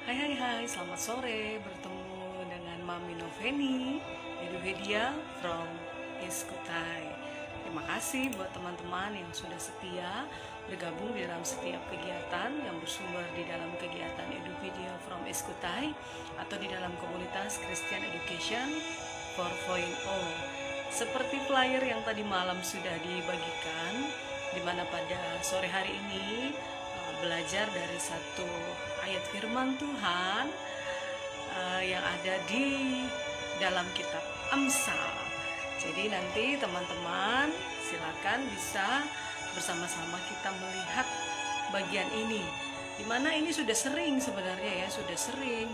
Hai, selamat sore. Bertemu dengan Mami Noveni, Eduhedia from Iskutai. Terima kasih buat teman-teman yang sudah setia bergabung di dalam setiap kegiatan yang bersumber di dalam kegiatan Edupedia from Iskutai atau di dalam komunitas Christian Education 4.0. Seperti flyer yang tadi malam sudah dibagikan, di mana pada sore hari ini belajar dari satu ayat firman Tuhan yang ada di dalam kitab Amsal. Jadi nanti teman-teman silakan bisa bersama-sama kita melihat bagian ini, dimana ini sudah sering sebenarnya ya, sudah sering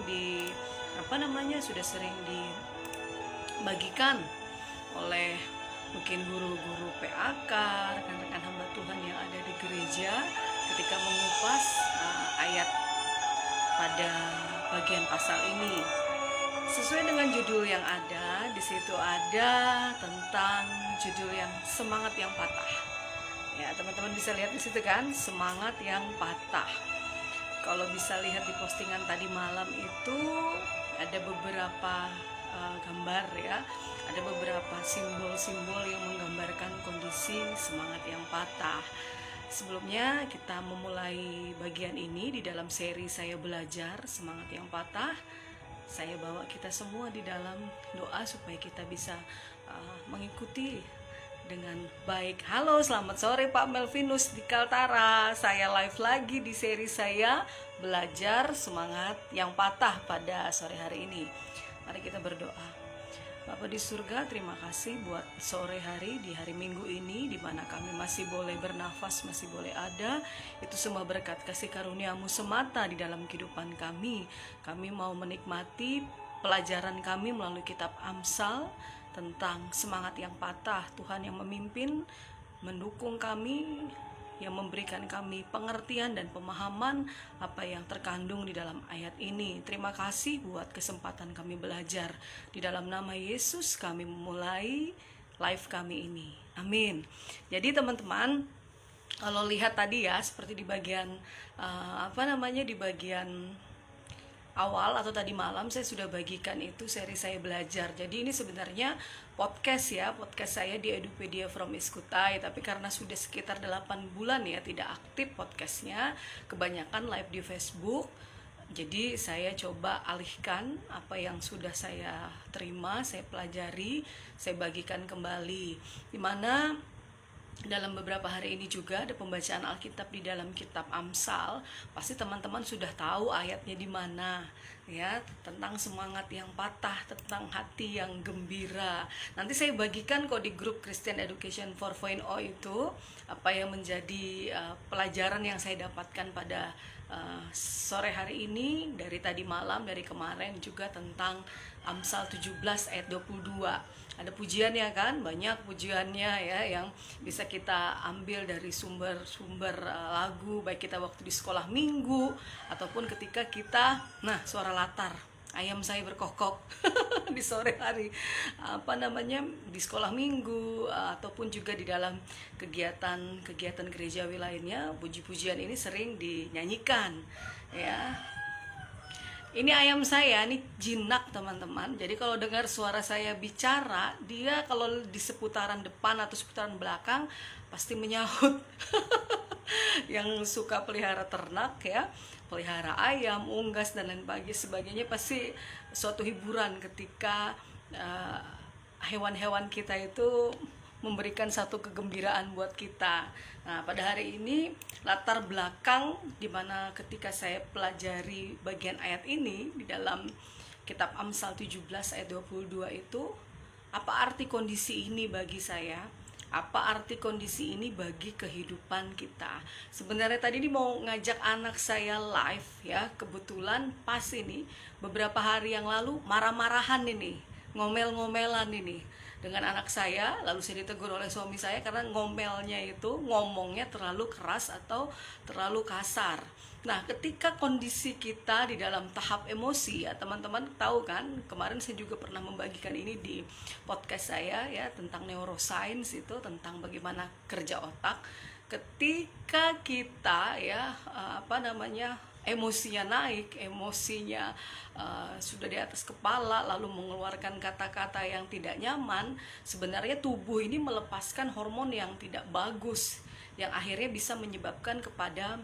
dibagikan oleh mungkin guru-guru PAK, rekan-rekan hamba Tuhan yang ada di gereja ketika mengupas ayat pada bagian pasal ini. Sesuai dengan judul yang ada, di situ ada tentang judul yang semangat yang patah. Ya, teman-teman bisa lihat di situ kan, semangat yang patah. Kalau bisa lihat di postingan tadi malam itu ada beberapa gambar ya, ada beberapa simbol-simbol yang menggambarkan kondisi semangat yang patah. Sebelumnya kita memulai bagian ini di dalam seri saya belajar semangat yang patah. Saya bawa kita semua di dalam doa supaya kita bisa mengikuti dengan baik. Halo, selamat sore Pak Melvinus di Kaltara. Saya live lagi di seri saya belajar semangat yang patah pada sore hari ini. Mari kita berdoa. Bapa di surga, terima kasih buat sore hari di hari Minggu ini, di mana kami masih boleh bernafas, masih boleh ada. Itu semua berkat kasih karunia-Mu semata di dalam kehidupan kami. Kami mau menikmati pelajaran kami melalui kitab Amsal tentang semangat yang patah. Tuhan yang memimpin, mendukung kami, yang memberikan kami pengertian dan pemahaman apa yang terkandung di dalam ayat ini. Terima kasih buat kesempatan kami belajar. Di dalam nama Yesus kami memulai live kami ini. Amin. Jadi teman-teman, kalau lihat tadi ya, seperti di bagian di bagian awal atau tadi malam saya sudah bagikan itu seri saya belajar. Jadi ini sebenarnya podcast saya di Edupedia from Iskutai, tapi karena sudah sekitar 8 bulan ya tidak aktif podcastnya, kebanyakan live di Facebook. Jadi saya coba alihkan apa yang sudah saya terima, saya pelajari, saya bagikan kembali. Dimana dalam beberapa hari ini juga ada pembacaan Alkitab di dalam kitab Amsal. Pasti teman-teman sudah tahu ayatnya di mana ya, tentang semangat yang patah, tentang hati yang gembira. Nanti saya bagikan kok di grup Christian Education 4.0 itu apa yang menjadi pelajaran yang saya dapatkan pada sore hari ini, dari tadi malam, dari kemarin juga, tentang Amsal 17 ayat 22. Ada pujiannya kan, banyak pujiannya ya yang bisa kita ambil dari sumber-sumber lagu, baik kita waktu di sekolah minggu ataupun ketika kita, suara latar ayam saya berkokok di sore hari di sekolah minggu ataupun juga di dalam kegiatan gerejawi lainnya. Puji-pujian ini sering dinyanyikan ya. Ini ayam saya, ini jinak teman-teman. Jadi kalau dengar suara saya bicara, dia kalau di seputaran depan atau seputaran belakang pasti menyahut. Yang suka pelihara ternak ya, pelihara ayam, unggas dan lain sebagainya, pasti suatu hiburan ketika hewan-hewan kita itu memberikan satu kegembiraan buat kita. Nah, pada hari ini latar belakang dimana ketika saya pelajari bagian ayat ini di dalam kitab Amsal 17 ayat 22 itu, apa arti kondisi ini bagi saya? Apa arti kondisi ini bagi kehidupan kita? Sebenarnya tadi ini mau ngajak anak saya live ya, kebetulan pas ini beberapa hari yang lalu marah-marahan ini, ngomel-ngomelan ini dengan anak saya. Lalu saya ditegur oleh suami saya karena ngomelnya itu, ngomongnya terlalu keras atau terlalu kasar. Nah, ketika kondisi kita di dalam tahap emosi ya, teman-teman tahu kan, kemarin saya juga pernah membagikan ini di podcast saya ya, tentang neuroscience itu, tentang bagaimana kerja otak. Ketika kita ya emosinya naik, emosinya sudah di atas kepala, lalu mengeluarkan kata-kata yang tidak nyaman, sebenarnya tubuh ini melepaskan hormon yang tidak bagus, yang akhirnya bisa menyebabkan kepada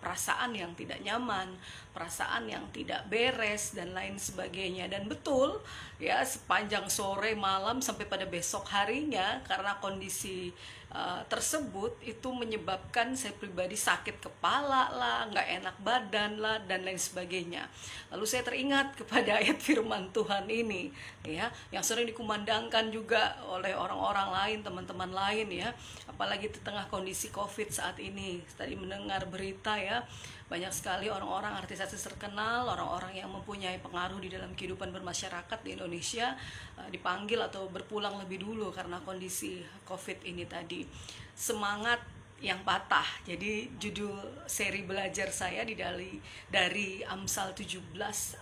perasaan yang tidak nyaman, perasaan yang tidak beres dan lain sebagainya. Dan betul ya, sepanjang sore malam sampai pada besok harinya, karena kondisi tersebut itu menyebabkan saya pribadi sakit kepala lah, nggak enak badan lah, dan lain sebagainya. Lalu saya teringat kepada ayat firman Tuhan ini ya, yang sering dikumandangkan juga oleh orang-orang lain, teman-teman lain ya, apalagi di tengah kondisi COVID saat ini. Tadi mendengar berita ya, banyak sekali orang-orang artis-artis terkenal, orang-orang yang mempunyai pengaruh di dalam kehidupan bermasyarakat di Indonesia dipanggil atau berpulang lebih dulu karena kondisi COVID ini tadi. Semangat yang patah. Jadi judul seri belajar saya dari Amsal 17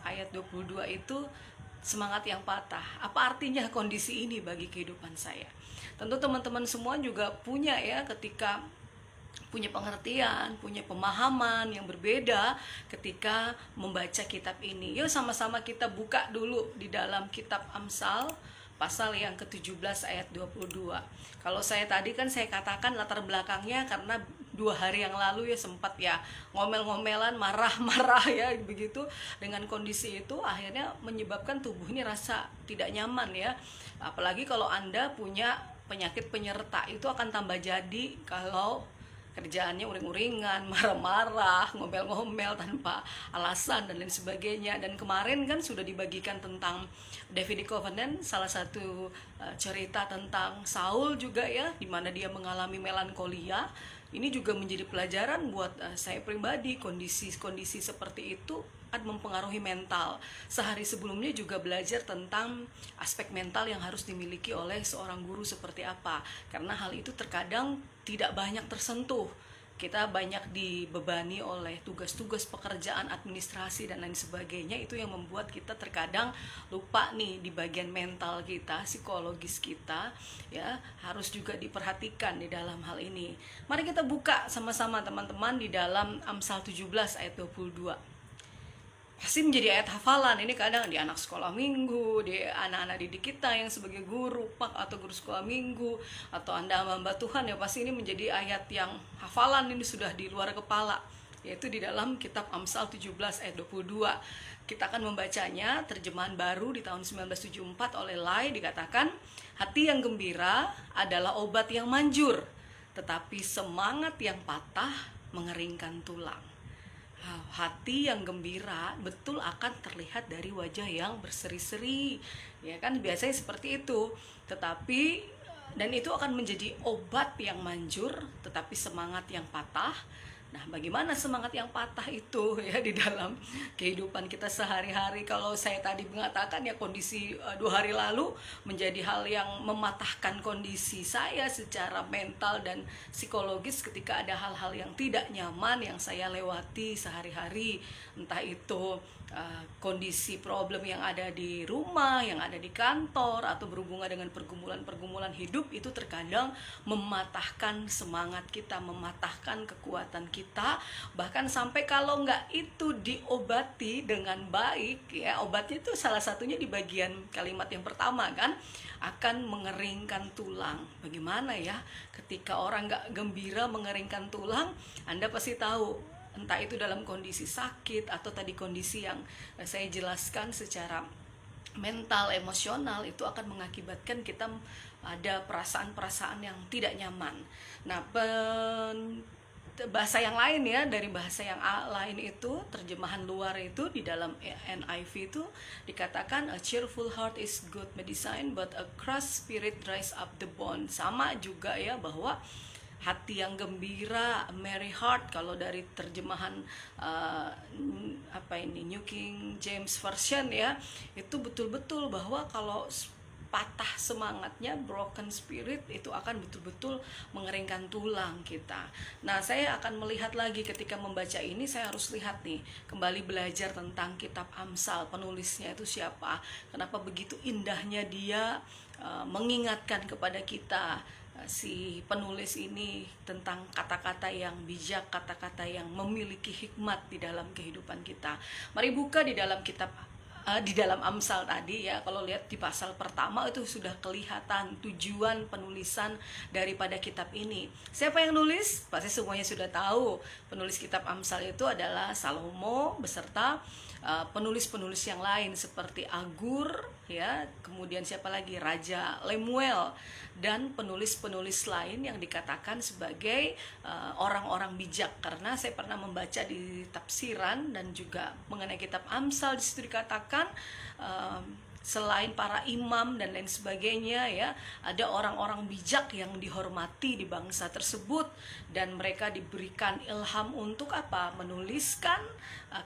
ayat 22 itu semangat yang patah. Apa artinya kondisi ini bagi kehidupan saya? Tentu teman-teman semua juga punya ya, ketika punya pengertian, punya pemahaman yang berbeda ketika membaca kitab ini. Yuk sama-sama kita buka dulu di dalam kitab Amsal pasal yang ke-17 ayat 22. Kalau saya tadi kan saya katakan latar belakangnya karena 2 hari yang lalu ya sempat ya ngomel-ngomelan, marah-marah ya begitu. Dengan kondisi itu akhirnya menyebabkan tubuh ini rasa tidak nyaman ya. Apalagi kalau Anda punya penyakit penyerta, itu akan tambah jadi kalau kerjaannya uring-uringan, marah-marah, ngomel-ngomel tanpa alasan dan lain sebagainya. Dan kemarin kan sudah dibagikan tentang Davidic Covenant, salah satu cerita tentang Saul juga ya, di mana dia mengalami melankolia. Ini juga menjadi pelajaran buat saya pribadi. Kondisi-kondisi seperti itu akan mempengaruhi mental. Sehari sebelumnya juga belajar tentang aspek mental yang harus dimiliki oleh seorang guru seperti apa, karena hal itu terkadang tidak banyak tersentuh. Kita banyak dibebani oleh tugas-tugas pekerjaan, administrasi dan lain sebagainya. Itu yang membuat kita terkadang lupa nih di bagian mental kita, psikologis kita ya, harus juga diperhatikan di dalam hal ini. Mari kita buka sama-sama teman-teman di dalam Amsal 17 ayat 22. Pasti menjadi ayat hafalan. Ini kadang di anak sekolah minggu, di anak-anak didik kita yang sebagai guru pak atau guru sekolah minggu, atau Anda hamba Tuhan ya, pasti ini menjadi ayat yang hafalan, ini sudah di luar kepala, yaitu di dalam kitab Amsal 17 ayat 22. Kita akan membacanya terjemahan baru di tahun 1974 oleh Lai. Dikatakan, hati yang gembira adalah obat yang manjur, tetapi semangat yang patah mengeringkan tulang. Hati yang gembira betul akan terlihat dari wajah yang berseri-seri, ya kan, biasanya seperti itu. Tetapi dan itu akan menjadi obat yang manjur, tetapi semangat yang patah. Nah, bagaimana semangat yang patah itu ya di dalam kehidupan kita sehari-hari? Kalau saya tadi mengatakan ya, kondisi 2 hari lalu menjadi hal yang mematahkan kondisi saya secara mental dan psikologis ketika ada hal-hal yang tidak nyaman yang saya lewati sehari-hari. Entah itu kondisi problem yang ada di rumah, yang ada di kantor, atau berhubungan dengan pergumulan-pergumulan hidup, itu terkadang mematahkan semangat kita, mematahkan kekuatan kita. Bahkan sampai kalau nggak itu diobati dengan baik ya, obatnya itu salah satunya di bagian kalimat yang pertama kan, akan mengeringkan tulang. Bagaimana ya ketika orang nggak gembira mengeringkan tulang? Anda pasti tahu, entah itu dalam kondisi sakit atau tadi kondisi yang saya jelaskan secara mental, emosional, itu akan mengakibatkan kita ada perasaan-perasaan yang tidak nyaman. Nah, bahasa yang lain ya, dari bahasa yang lain itu, terjemahan luar itu di dalam NIV itu dikatakan, a cheerful heart is good medicine, but a crushed spirit dries up the bone. Sama juga ya, bahwa hati yang gembira, merry heart, kalau dari terjemahan New King James Version ya, itu betul-betul bahwa kalau patah semangatnya, broken spirit, itu akan betul-betul mengeringkan tulang kita. Nah, saya akan melihat lagi ketika membaca ini, saya harus lihat nih, kembali belajar tentang kitab Amsal, penulisnya itu siapa, kenapa begitu indahnya dia mengingatkan kepada kita si penulis ini tentang kata-kata yang bijak, kata-kata yang memiliki hikmat di dalam kehidupan kita. Mari buka di dalam kitab di dalam Amsal tadi ya. Kalau lihat di pasal pertama itu sudah kelihatan tujuan penulisan daripada kitab ini. Siapa yang nulis? Pasti semuanya sudah tahu. Penulis kitab Amsal itu adalah Salomo beserta penulis-penulis yang lain seperti Agur ya, kemudian siapa lagi, Raja Lemuel, dan penulis-penulis lain yang dikatakan sebagai orang-orang bijak. Karena saya pernah membaca di tafsiran dan juga mengenai kitab Amsal, di situ dikatakan selain para imam dan lain sebagainya ya, ada orang-orang bijak yang dihormati di bangsa tersebut, dan mereka diberikan ilham untuk apa? Menuliskan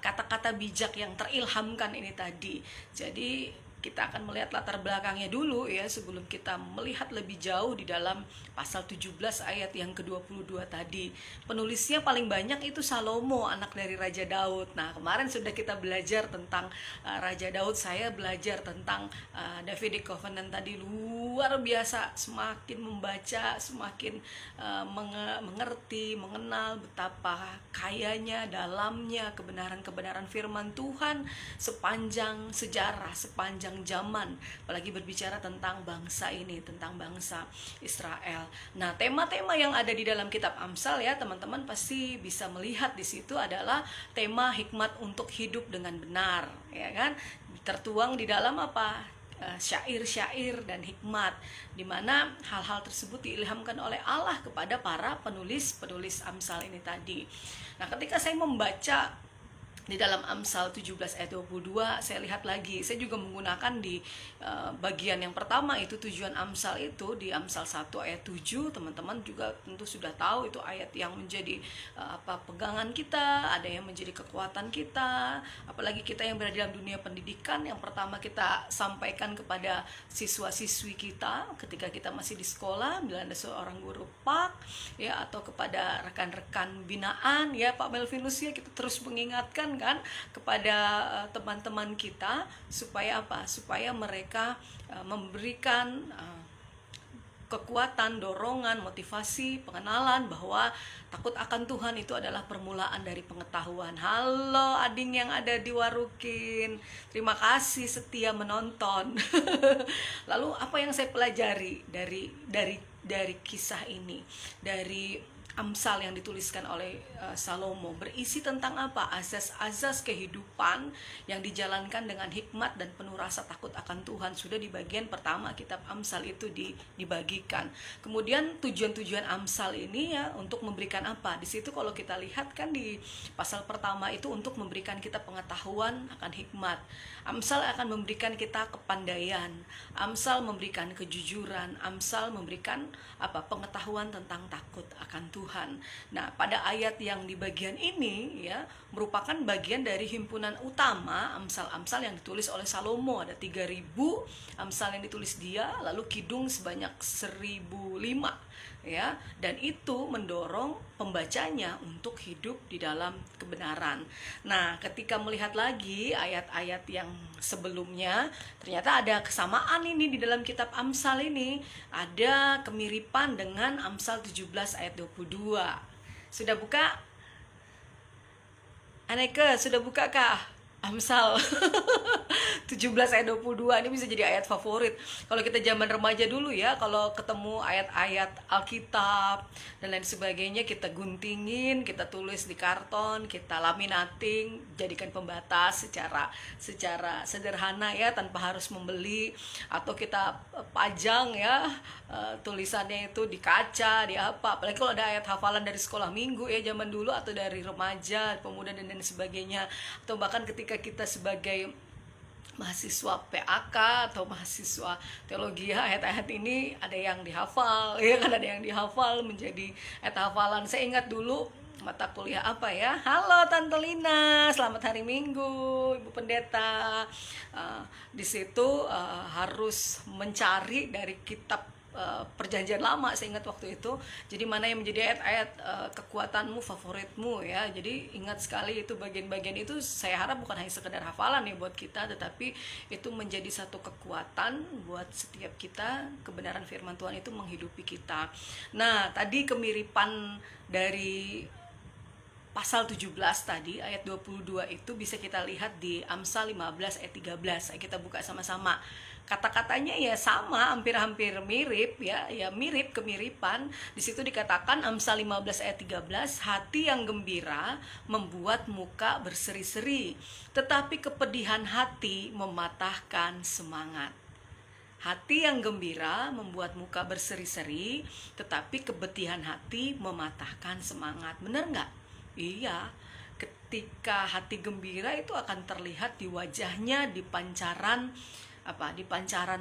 kata-kata bijak yang terilhamkan ini tadi. Jadi kita akan melihat latar belakangnya dulu ya, sebelum kita melihat lebih jauh di dalam pasal 17 ayat yang ke-22 tadi. Penulisnya paling banyak itu Salomo, anak dari Raja Daud. Nah, kemarin sudah kita belajar tentang Raja Daud. Saya belajar tentang Davidic Covenant tadi, luar biasa. Semakin membaca, semakin mengerti, mengenal betapa kayanya, dalamnya kebenaran-kebenaran firman Tuhan sepanjang sejarah, sepanjang zaman, apalagi berbicara tentang bangsa ini, tentang bangsa Israel. Nah, tema-tema yang ada di dalam kitab Amsal ya, teman-teman pasti bisa melihat di situ adalah tema hikmat untuk hidup dengan benar, ya kan? Tertuang di dalam apa? Syair-syair dan hikmat, di mana hal-hal tersebut diilhamkan oleh Allah kepada para penulis Amsal ini tadi. Nah, ketika saya membaca di dalam Amsal 17 ayat 22, saya lihat lagi, saya juga menggunakan di bagian yang pertama itu tujuan Amsal itu di Amsal 1 ayat 7. Teman-teman juga tentu sudah tahu itu ayat yang menjadi pegangan kita, ada yang menjadi kekuatan kita, apalagi kita yang berada dalam dunia pendidikan. Yang pertama kita sampaikan kepada siswa-siswi kita ketika kita masih di sekolah, bila ada seorang guru Pak ya, atau kepada rekan-rekan binaan ya, Pak Melvinus ya, kita terus mengingatkan kan kepada teman-teman kita supaya apa? Supaya mereka memberikan kekuatan, dorongan, motivasi, pengenalan bahwa takut akan Tuhan itu adalah permulaan dari pengetahuan. Halo ading yang ada di Warukin, terima kasih setia menonton. Lalu apa yang saya pelajari dari kisah ini, dari Amsal yang dituliskan oleh Salomo, berisi tentang apa? Azas-azas kehidupan yang dijalankan dengan hikmat dan penuh rasa takut akan Tuhan. Sudah di bagian pertama kitab Amsal itu dibagikan. Kemudian tujuan-tujuan Amsal ini ya untuk memberikan apa? Di situ kalau kita lihat kan di pasal pertama itu untuk memberikan kita pengetahuan akan hikmat. Amsal akan memberikan kita kepandaian. Amsal memberikan kejujuran. Amsal memberikan apa? Pengetahuan tentang takut akan Tuhan. Nah, pada ayat yang di bagian ini ya merupakan bagian dari himpunan utama Amsal-Amsal yang ditulis oleh Salomo. Ada 3000 Amsal yang ditulis dia, lalu kidung sebanyak 1005 ya, dan itu mendorong pembacanya untuk hidup di dalam kebenaran. Nah, ketika melihat lagi ayat-ayat yang sebelumnya, ternyata ada kesamaan ini di dalam kitab Amsal ini, ada kemiripan dengan Amsal 17 ayat 22. Sudah buka? Aneke, sudah buka kah? Amsal 17 ayat 22 ini bisa jadi ayat favorit. Kalau kita zaman remaja dulu ya, kalau ketemu ayat-ayat Alkitab dan lain sebagainya, kita guntingin, kita tulis di karton, kita laminating, jadikan pembatas secara sederhana ya, tanpa harus membeli, atau kita pajang ya tulisannya itu di kaca, di apa. Apalagi kalau ada ayat hafalan dari sekolah minggu ya zaman dulu, atau dari remaja, pemuda dan lain sebagainya, atau bahkan ketika kita sebagai mahasiswa PAK atau mahasiswa teologi, ayat-ayat ini ada yang dihafal ya kan, ada yang dihafal menjadi ayat hafalan. Saya ingat dulu mata kuliah apa ya, halo Tante Lina, selamat hari Minggu Ibu Pendeta. Di situ harus mencari dari kitab perjanjian lama, saya ingat waktu itu. Jadi mana yang menjadi ayat-ayat kekuatanmu, favoritmu ya. Jadi ingat sekali itu bagian-bagian itu, saya harap bukan hanya sekedar hafalan ya buat kita, tetapi itu menjadi satu kekuatan buat setiap kita. Kebenaran firman Tuhan itu menghidupi kita. Nah, tadi kemiripan dari pasal 17 tadi ayat 22 itu bisa kita lihat di Amsal 15 ayat 13. Kita buka sama-sama. Kata-katanya ya sama, hampir-hampir mirip ya, mirip kemiripan. Di situ dikatakan Amsal 15 ayat 13, hati yang gembira membuat muka berseri-seri, tetapi kepedihan hati mematahkan semangat. Hati yang gembira membuat muka berseri-seri, tetapi kepedihan hati mematahkan semangat. Bener nggak? Iya, ketika hati gembira itu akan terlihat di wajahnya, di pancaran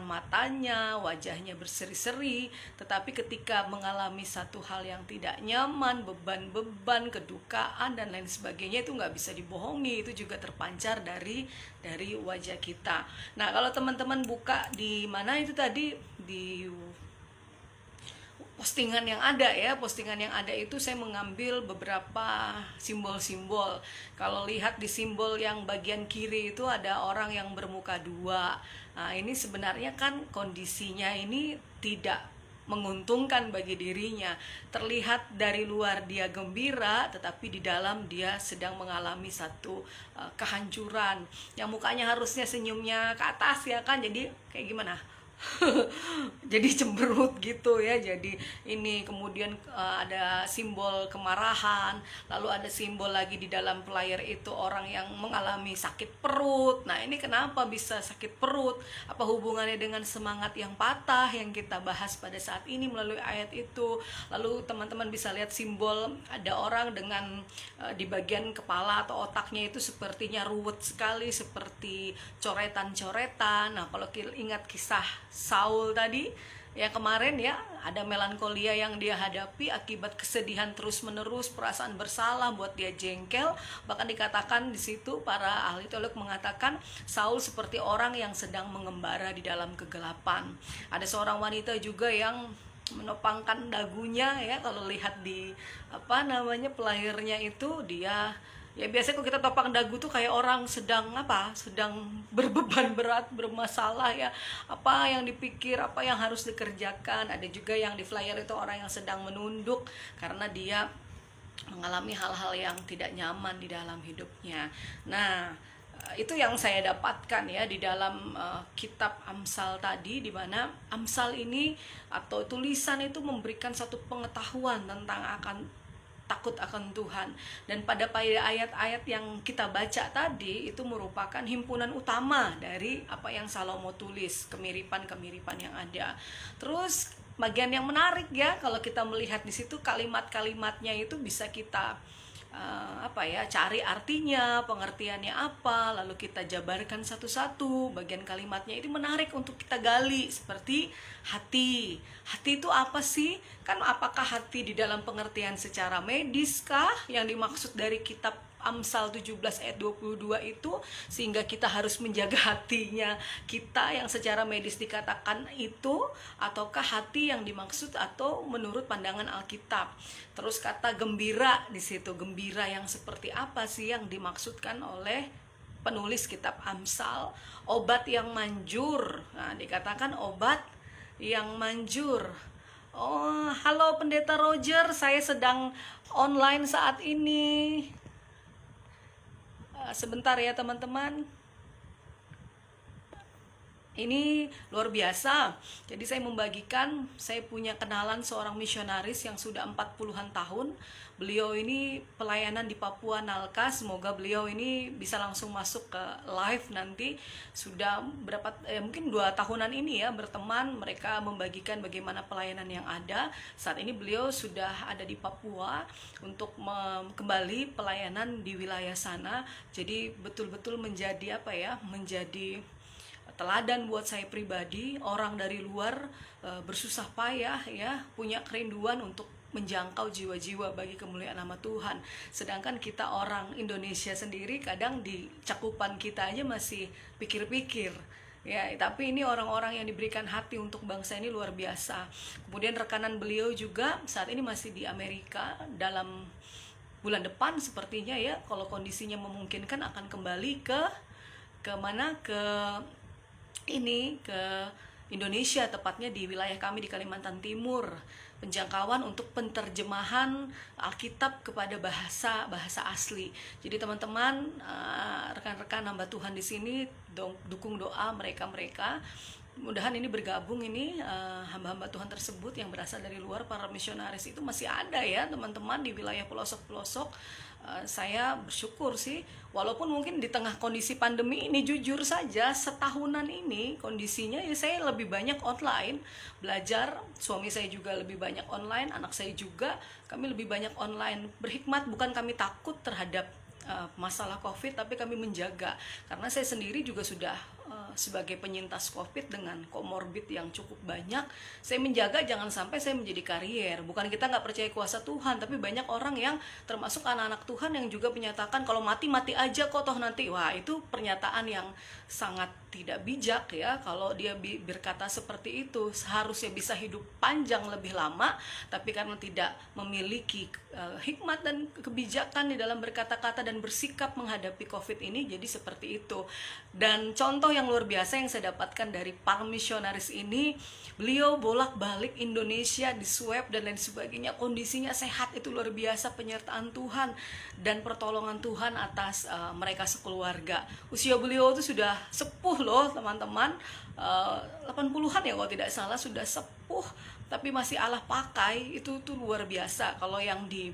matanya, wajahnya berseri-seri. Tetapi ketika mengalami satu hal yang tidak nyaman, beban-beban, kedukaan dan lain sebagainya, itu nggak bisa dibohongi, itu juga terpancar dari wajah kita. Nah, kalau teman-teman buka di mana itu tadi, di postingan yang ada itu saya mengambil beberapa simbol-simbol. Kalau lihat di simbol yang bagian kiri itu ada orang yang bermuka dua. Nah, ini sebenarnya kan kondisinya ini tidak menguntungkan bagi dirinya. Terlihat dari luar dia gembira, tetapi di dalam dia sedang mengalami satu kehancuran. Yang mukanya harusnya senyumnya ke atas ya kan, jadi kayak gimana? Jadi cemberut gitu ya. Jadi ini kemudian ada simbol kemarahan, lalu ada simbol lagi di dalam player itu orang yang mengalami sakit perut. Nah, ini kenapa bisa sakit perut? Apa hubungannya dengan semangat yang patah yang kita bahas pada saat ini melalui ayat itu? Lalu teman-teman bisa lihat simbol ada orang dengan di bagian kepala atau otaknya itu sepertinya ruwet sekali, seperti coretan-coretan. Nah, kalau ingat kisah Saul tadi ya kemarin ya, ada melankolia yang dia hadapi akibat kesedihan terus-menerus, perasaan bersalah buat dia jengkel. Bahkan dikatakan di situ para ahli teolog mengatakan Saul seperti orang yang sedang mengembara di dalam kegelapan. Ada seorang wanita juga yang menopangkan dagunya ya, kalau lihat di pelayarnya itu dia ya, biasanya kalau kita topang dagu tuh kayak orang sedang berbeban berat, bermasalah ya, apa yang dipikir, apa yang harus dikerjakan. Ada juga yang di flyer itu orang yang sedang menunduk karena dia mengalami hal-hal yang tidak nyaman di dalam hidupnya. Nah, itu yang saya dapatkan ya di dalam kitab Amsal tadi, di mana Amsal ini atau tulisan itu memberikan satu pengetahuan tentang takut akan Tuhan. Dan pada ayat-ayat yang kita baca tadi itu merupakan himpunan utama dari apa yang Salomo tulis, kemiripan-kemiripan yang ada. Terus bagian yang menarik ya, kalau kita melihat di situ kalimat-kalimatnya itu bisa kita cari artinya, pengertiannya apa, lalu kita jabarkan satu-satu. Bagian kalimatnya itu menarik untuk kita gali, seperti hati. Hati itu apa sih? Kan apakah hati di dalam pengertian secara medis kah yang dimaksud dari kitab Amsal 17 ayat 22 itu, sehingga kita harus menjaga hatinya kita yang secara medis dikatakan itu, ataukah hati yang dimaksud atau menurut pandangan Alkitab. Terus kata gembira di situ, gembira yang seperti apa sih yang dimaksudkan oleh penulis kitab Amsal? Obat yang manjur. Nah, dikatakan obat yang manjur. Oh, halo Pendeta Roger, saya sedang online saat ini. Sebentar ya teman-teman. Ini luar biasa. Jadi saya membagikan, saya punya kenalan seorang misionaris yang sudah 40-an tahun. Beliau ini pelayanan di Papua Nalka. Semoga beliau ini bisa langsung masuk ke live nanti. Sudah mungkin 2 tahunan ini ya berteman. Mereka membagikan bagaimana pelayanan yang ada. Saat ini beliau sudah ada di Papua untuk kembali pelayanan di wilayah sana. Jadi betul-betul menjadi menjadi teladan buat saya pribadi. Orang dari luar bersusah payah ya, punya kerinduan untuk menjangkau jiwa-jiwa bagi kemuliaan nama Tuhan. Sedangkan kita orang Indonesia sendiri kadang di cakupan kita aja masih pikir-pikir ya, tapi ini orang-orang yang diberikan hati untuk bangsa ini luar biasa. Kemudian rekanan beliau juga saat ini masih di Amerika, dalam bulan depan sepertinya ya, kalau kondisinya memungkinkan akan kembali ke mana, ke Indonesia, tepatnya di wilayah kami di Kalimantan Timur, penjangkauan untuk penterjemahan Alkitab kepada bahasa asli. Jadi teman-teman, rekan-rekan hamba Tuhan di sini, dukung doa mereka. Mudahan ini bergabung ini hamba-hamba Tuhan tersebut yang berasal dari luar, para misionaris itu masih ada ya teman-teman di wilayah pelosok-pelosok. Saya bersyukur sih, walaupun mungkin di tengah kondisi pandemi ini, jujur saja setahunan ini kondisinya ya, saya lebih banyak online belajar, suami saya juga lebih banyak online, anak saya juga, kami lebih banyak online. Berhikmat, bukan kami takut terhadap masalah COVID, tapi kami menjaga, karena saya sendiri juga sudah sebagai penyintas COVID dengan komorbid yang cukup banyak. Saya menjaga jangan sampai saya menjadi karier. Bukan kita nggak percaya kuasa Tuhan, tapi banyak orang yang termasuk anak-anak Tuhan yang juga menyatakan kalau mati aja kok toh nanti. Wah, itu pernyataan yang sangat tidak bijak ya. Kalau dia berkata seperti itu, seharusnya bisa hidup panjang lebih lama, tapi karena tidak memiliki hikmat dan kebijakan di dalam berkata-kata dan bersikap menghadapi COVID ini, jadi seperti itu. Dan contoh yang luar biasa yang saya dapatkan dari para misionaris ini, beliau bolak-balik Indonesia, di swab dan lain sebagainya, kondisinya sehat, itu luar biasa penyertaan Tuhan dan pertolongan Tuhan atas mereka sekeluarga. Usia beliau itu sudah sepuh loh teman-teman, 80-an ya kalau tidak salah, sudah sepuh, tapi masih Allah pakai, itu luar biasa. Kalau yang di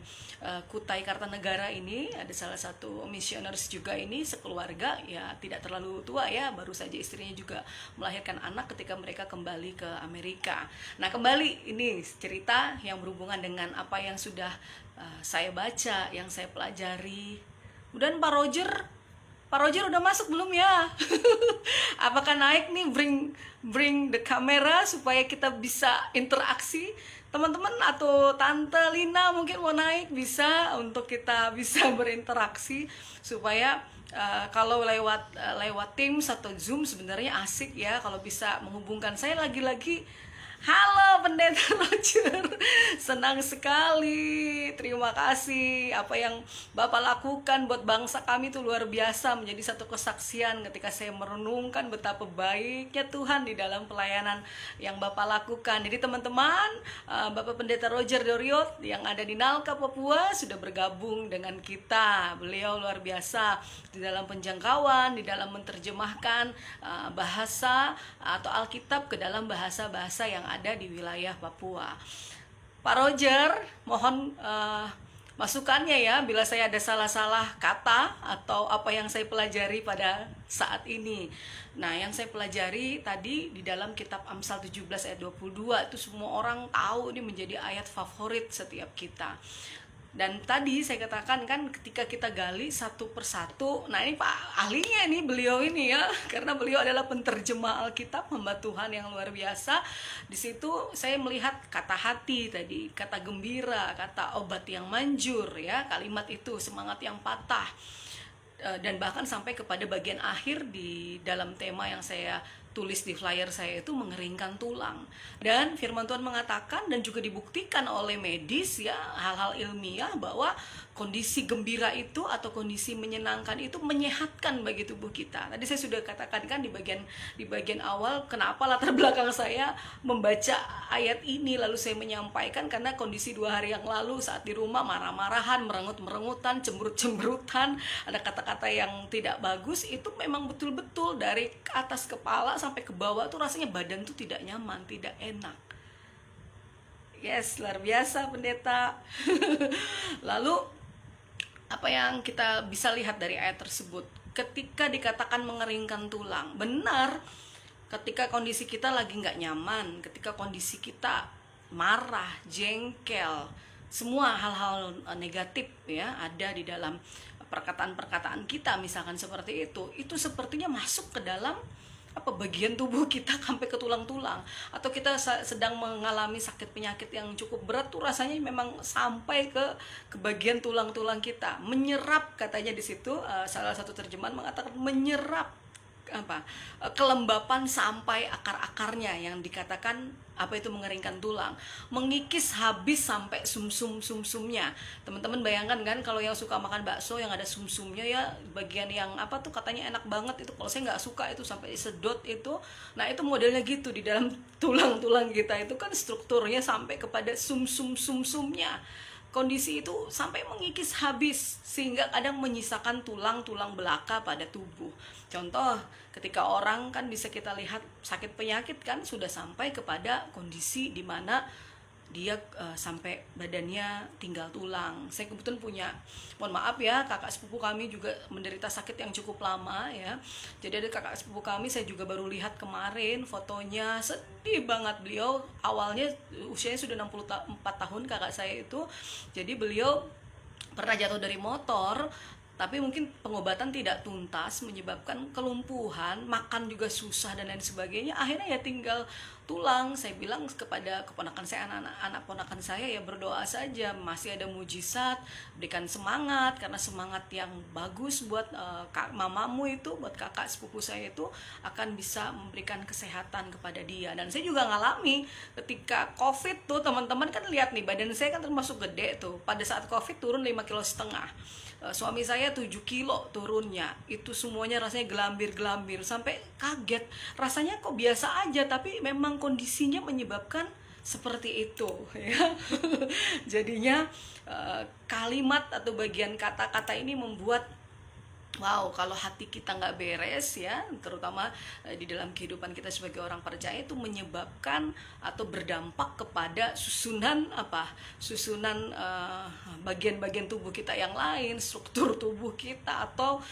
Kutai Kartanegara ini ada salah satu misionaris juga ini sekeluarga, ya tidak terlalu tua ya, baru saja istrinya juga melahirkan anak ketika mereka kembali ke Amerika. Nah, kembali ini cerita yang berhubungan dengan apa yang sudah saya baca, yang saya pelajari. Kemudian Pak Roger udah masuk belum ya? Apakah naik nih, bring the camera supaya kita bisa interaksi? Teman-teman atau Tante Lina mungkin mau naik, bisa, untuk kita bisa berinteraksi supaya kalau lewat Teams atau Zoom sebenarnya asik ya kalau bisa menghubungkan. Saya lagi-lagi, halo Pendeta Roger, senang sekali, terima kasih. Apa yang Bapak lakukan buat bangsa kami itu luar biasa, menjadi satu kesaksian ketika saya merenungkan betapa baiknya Tuhan di dalam pelayanan yang Bapak lakukan. Jadi teman-teman, Bapak Pendeta Roger Doriot yang ada di Nalka, Papua sudah bergabung dengan kita. Beliau luar biasa di dalam penjangkauan, di dalam menerjemahkan bahasa atau Alkitab ke dalam bahasa-bahasa yang ada di wilayah Papua. Pak Roger, mohon masukannya ya bila saya ada salah-salah kata atau apa yang saya pelajari pada saat ini. Nah, yang saya pelajari tadi di dalam kitab Amsal 17 ayat 22 itu semua orang tahu, ini menjadi ayat favorit setiap kita. Dan tadi saya katakan kan, ketika kita gali satu persatu, nah ini Pak ahlinya nih beliau ini ya, karena beliau adalah penterjemah Alkitab, hamba Tuhan yang luar biasa. Di situ saya melihat kata hati tadi, kata gembira, kata obat yang manjur ya, kalimat itu semangat yang patah, dan bahkan sampai kepada bagian akhir di dalam tema yang saya tulis di flyer saya itu, mengeringkan tulang. Dan firman Tuhan mengatakan dan juga dibuktikan oleh medis ya, hal-hal ilmiah, bahwa kondisi gembira itu atau kondisi menyenangkan itu menyehatkan bagi tubuh kita. Tadi saya sudah katakan kan di bagian awal kenapa latar belakang saya membaca ayat ini lalu saya menyampaikan, karena kondisi 2 hari yang lalu saat di rumah marah-marahan, merengut-merengutan, cemberut-cemberutan, ada kata-kata yang tidak bagus, itu memang betul-betul dari atas kepala sampai ke bawah tuh rasanya badan tuh tidak nyaman, tidak enak. Yes, luar biasa pendeta. Lalu apa yang kita bisa lihat dari ayat tersebut? Ketika dikatakan mengeringkan tulang, benar, ketika kondisi kita lagi nggak nyaman, ketika kondisi kita marah, jengkel, semua hal-hal negatif ya ada di dalam perkataan-perkataan kita, misalkan seperti itu sepertinya masuk ke dalam bagian tubuh kita sampai ke tulang-tulang, atau kita sedang mengalami sakit penyakit yang cukup berat tuh rasanya memang sampai ke bagian tulang-tulang kita, menyerap katanya di situ. Salah satu terjemahan mengatakan menyerap kelembapan sampai akar-akarnya, yang dikatakan apa itu mengeringkan tulang, mengikis habis sampai sumsumnya. Teman-teman bayangkan kan, kalau yang suka makan bakso yang ada sumsumnya ya, bagian yang apa tuh katanya enak banget itu, kalau saya nggak suka itu sampai sedot itu. Nah itu modelnya gitu, di dalam tulang-tulang kita itu kan strukturnya sampai kepada sumsumnya. Kondisi itu sampai mengikis habis sehingga kadang menyisakan tulang-tulang belaka pada tubuh. Contoh, ketika orang kan bisa kita lihat sakit penyakit kan sudah sampai kepada kondisi di mana dia sampai badannya tinggal tulang. Saya kebetulan punya, mohon maaf ya, kakak sepupu kami juga menderita sakit yang cukup lama ya. Jadi ada kakak sepupu kami, saya juga baru lihat kemarin fotonya, sedih banget. Beliau awalnya usianya sudah 64 tahun kakak saya itu. Jadi beliau pernah jatuh dari motor, tapi mungkin pengobatan tidak tuntas menyebabkan kelumpuhan, makan juga susah dan lain sebagainya. Akhirnya ya tinggal tulang. Saya bilang kepada keponakan saya, anak ponakan saya, ya berdoa saja, masih ada mujizat, berikan semangat, karena semangat yang bagus buat mamamu itu, buat kakak sepupu saya itu akan bisa memberikan kesehatan kepada dia. Dan saya juga ngalami ketika COVID tuh, teman-teman kan lihat nih, badan saya kan termasuk gede tuh. Pada saat COVID turun 5,5 kilo. Suami saya 7 kilo turunnya. Itu semuanya rasanya gelambir-gelambir, sampai kaget. Rasanya kok biasa aja, tapi memang kondisinya menyebabkan seperti itu ya. Jadinya kalimat atau bagian kata-kata ini membuat wow, kalau hati kita nggak beres ya, terutama di dalam kehidupan kita sebagai orang percaya, itu menyebabkan atau berdampak kepada susunan bagian-bagian tubuh kita yang lain, struktur tubuh kita, atau